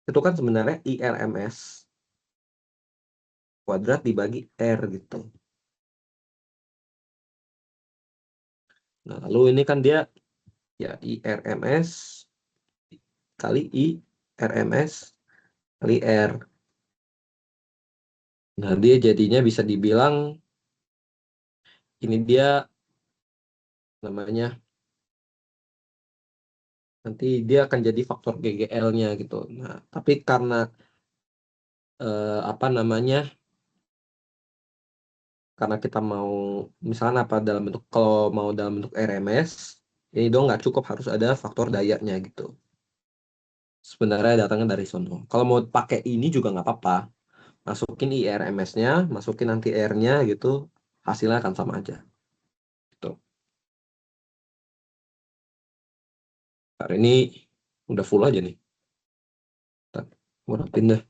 Itu kan sebenarnya IRMS kuadrat dibagi R gitu. Nah, lalu ini kan dia ya IRMS kali IRMS kali R. Nah, dia jadinya bisa dibilang ini dia namanya, nanti dia akan jadi faktor GGL-nya gitu. Nah, tapi karena apa namanya? Karena kita mau misalnya apa dalam bentuk, kalau mau dalam bentuk RMS, ini dong nggak cukup, harus ada faktor dayanya gitu. Sebenarnya datangnya dari sono. Kalau mau pakai ini juga nggak apa-apa. Masukin IRMS-nya, masukin nanti R-nya gitu, hasilnya akan sama aja. Gitu. Hari ini udah full aja nih. Ntar, gua rapin dah.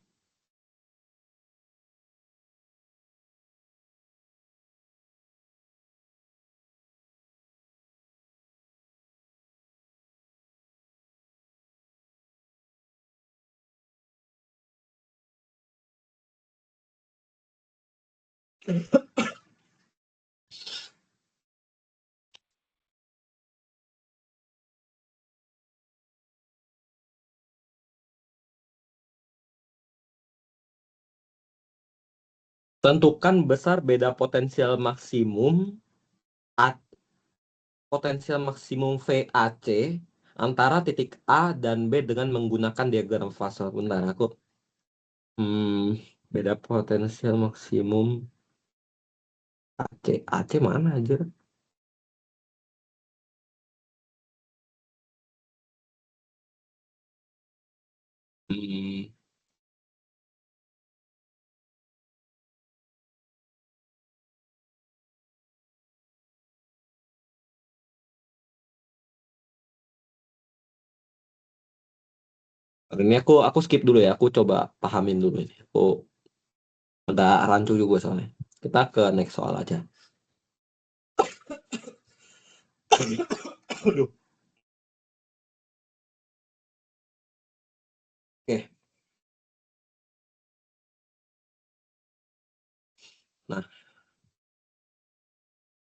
Tentukan besar beda potensial maksimum potensial maksimum VAC antara titik A dan B dengan menggunakan diagram fase. Bentar, aku beda potensial maksimum AC. AC mana aja? Hmm, Hari ini aku skip dulu ya. Aku coba pahamin dulu ini. Aku ada rancu juga soalnya. Kita ke next soal aja. Aduh. Oke. Nah,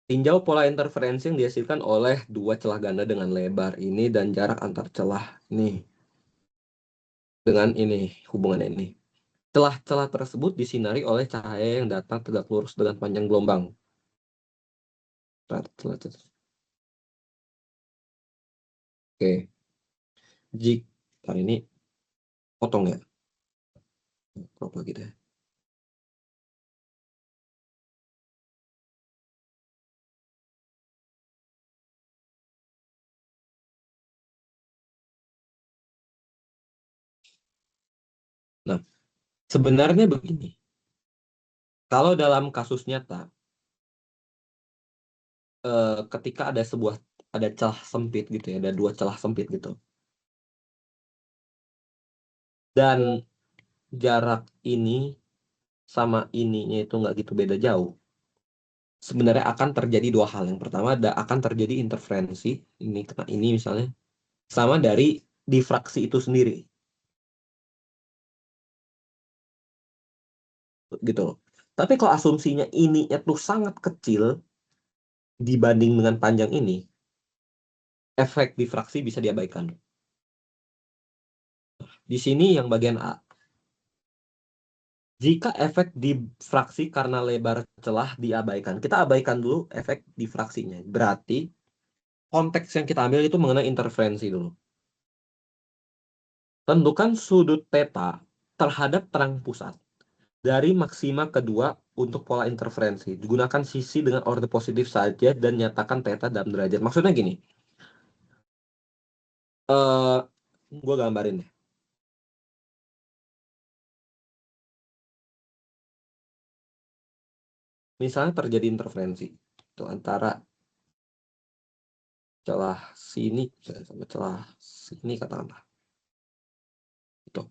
tinjau pola interferensi yang dihasilkan oleh dua celah ganda dengan lebar ini dan jarak antar celah ini dengan ini hubungan ini. Celah-celah tersebut disinari oleh cahaya yang datang tegak lurus dengan panjang gelombang. Oke, jika ini potong ya, apa gitu ya. Nah, sebenarnya begini. Kalau dalam kasus nyata, ketika ada celah sempit gitu ya, ada dua celah sempit gitu, dan jarak ini sama ininya itu nggak gitu beda jauh, sebenarnya akan terjadi dua hal. Yang pertama, akan terjadi interferensi ini kena ini misalnya, sama dari difraksi itu sendiri gitu loh. Tapi kalau asumsinya ininya tuh sangat kecil dibanding dengan panjang ini, efek difraksi bisa diabaikan. Di sini yang bagian A. Jika efek difraksi karena lebar celah diabaikan, kita abaikan dulu efek difraksinya. Berarti konteks yang kita ambil itu mengenai interferensi dulu. Tentukan sudut theta terhadap terang pusat dari maksima kedua untuk pola interferensi. Digunakan sisi dengan orde positif saja dan nyatakan theta dalam derajat. Maksudnya gini, eh gue gambarin deh. Misalnya terjadi interferensi itu antara celah sini sama celah sini katakanlah. Itu.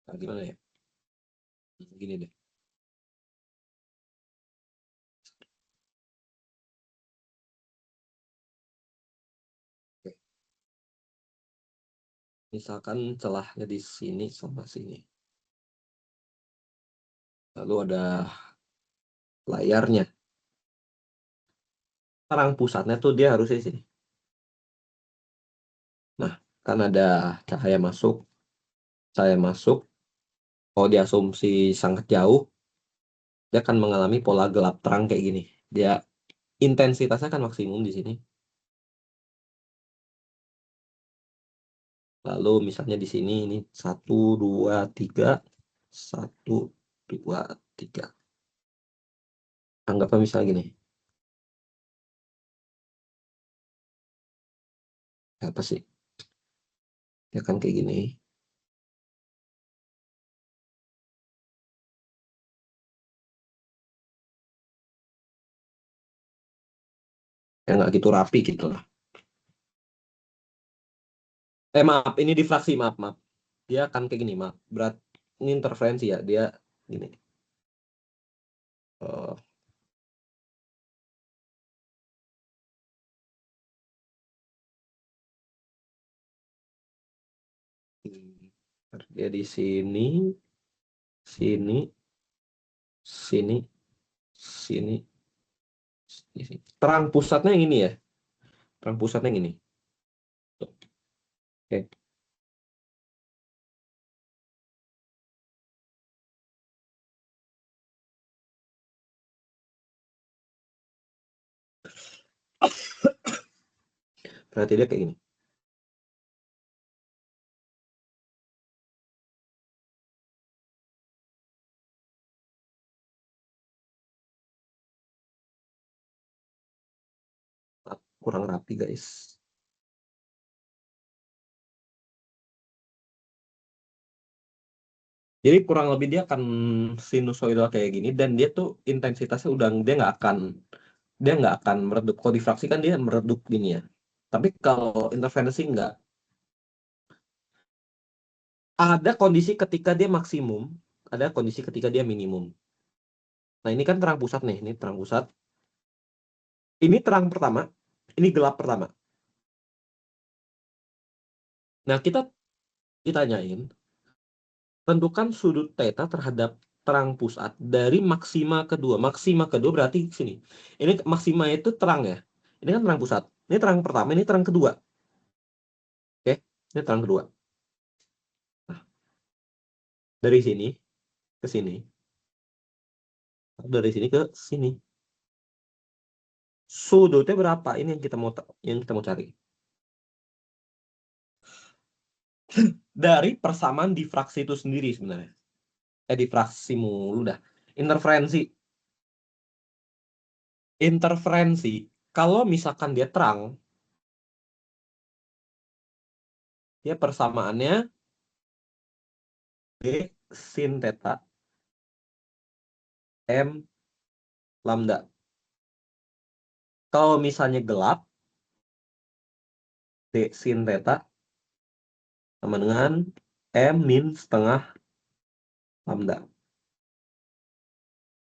Nah, gimana ya? Gini deh. Oke. Misalkan celahnya di sini sama sini. Lalu ada layarnya. Terang pusatnya tuh dia harus di sini. Nah, kan ada cahaya masuk. Cahaya masuk. Kalau diasumsi sangat jauh, dia akan mengalami pola gelap terang kayak gini. Dia intensitasnya kan maksimum di sini. Lalu misalnya di sini ini 1, 2, 3, 1, 2, 3. Anggapnya misalnya gini. Apa sih? Ya kan kayak gini. Ya nggak gitu rapi gitu lah. Maaf, ini difraksi, maaf, maaf. Dia akan kayak gini, maaf. Berat, ini interferensi ya, dia gini. Eh, dia di sini, sini, sini, sini, sini. Terang pusatnya yang ini ya. Terang pusatnya yang ini. Tuh. Oke. Berarti dia kayak gini. Kurang rapi, guys. Jadi kurang lebih dia akan sinusoidal kayak gini dan dia tuh intensitasnya udah dia nggak akan meredup. Kalau difraksi kan dia meredup gini ya. Tapi kalau interferensi nggak. Ada kondisi ketika dia maksimum, ada kondisi ketika dia minimum. Nah, ini kan terang pusat nih, ini terang pusat. Ini terang pertama, ini gelap pertama. Nah, kita ditanyain, tentukan sudut theta terhadap terang pusat dari maksima kedua. Maksima kedua berarti sini. Ini maksima itu terang ya. Ini kan terang pusat. Ini terang pertama, ini terang kedua. Oke, ini terang kedua. Nah, dari sini ke sini, dari sini ke sini. Sudutnya berapa? Ini yang kita mau cari. Dari persamaan difraksi itu sendiri sebenarnya. Difraksi mulu dah. Interferensi. Interferensi. Kalau misalkan dia terang, dia persamaannya D sin theta M lambda. Kalau misalnya gelap, D sin theta sama dengan M min setengah lambda.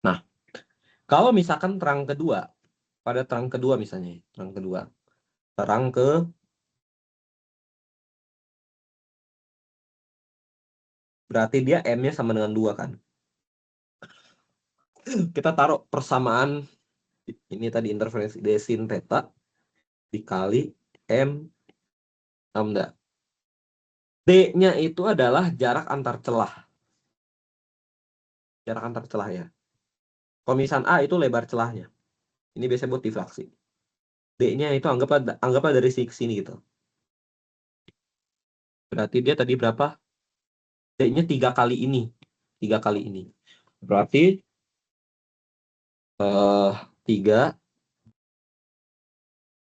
Nah, kalau misalkan terang kedua, pada terang kedua misalnya, terang ke berarti dia M-nya sama dengan 2 kan. Kita taruh persamaan ini tadi interferensi D sin theta dikali M lambda. D-nya itu adalah jarak antar celah. Jarak antar celah ya. Kalau misalnya A itu lebar celahnya. Ini biasanya buat difraksi. D-nya itu anggaplah dari sini gitu. Berarti dia tadi berapa? D-nya 3 kali ini. 3 kali ini. Berarti 3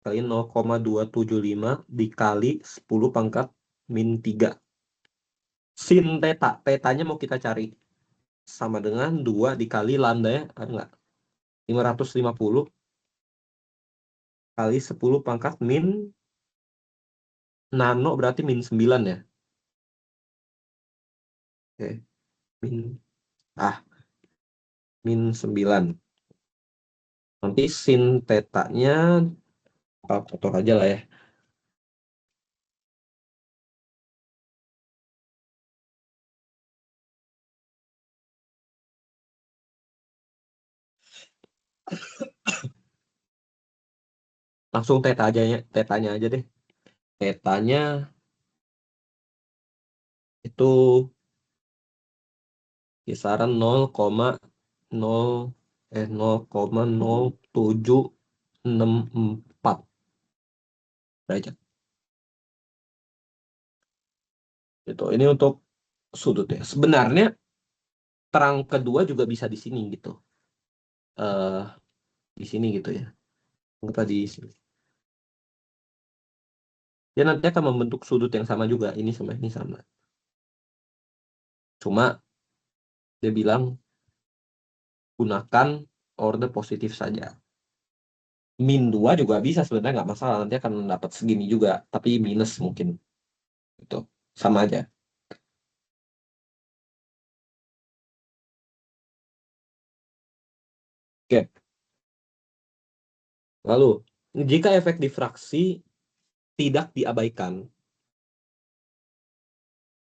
kali 0,275 dikali 10 pangkat min 3. Sin theta. Theta-nya mau kita cari. Sama dengan 2 dikali lambda ya. Enggak. 550 kali 10 pangkat min nano berarti min 9 ya. Oke, min ah min 9. Nanti sin tetanya kotor aja lah ya. Langsung tetanya aja deh. Tetanya itu kisaran 0,0764 derajat. Gitu. Ini untuk sudut ya. Sebenarnya terang kedua juga bisa di sini gitu. Eh di sini gitu ya. Apa di sini. Dia nanti akan membentuk sudut yang sama juga. Ini sama ini sama. Cuma dia bilang gunakan order positif saja. Min 2 juga bisa sebenarnya nggak masalah. Nanti akan dapat segini juga. Tapi minus mungkin. Gitu. Sama aja. Oke. Lalu, jika efek difraksi tidak diabaikan,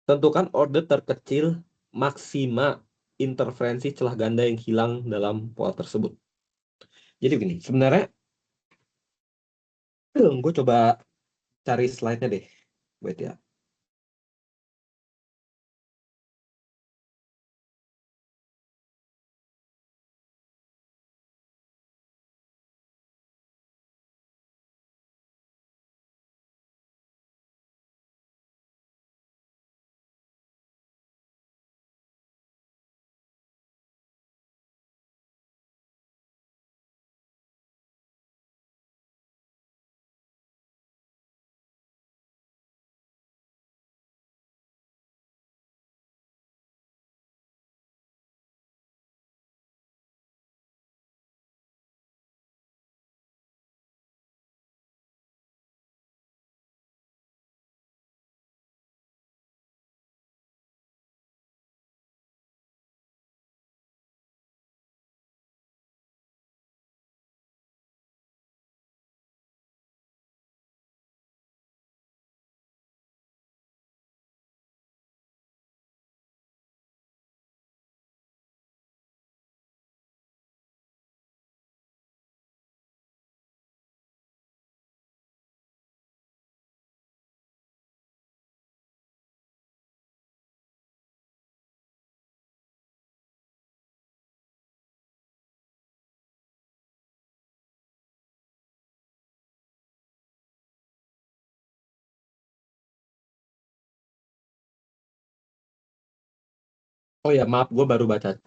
tentukan order terkecil maksima interferensi celah ganda yang hilang dalam pola tersebut. Jadi begini, sebenarnya gue coba cari slide-nya deh. Wait ya. Oh ya, maaf, gue baru baca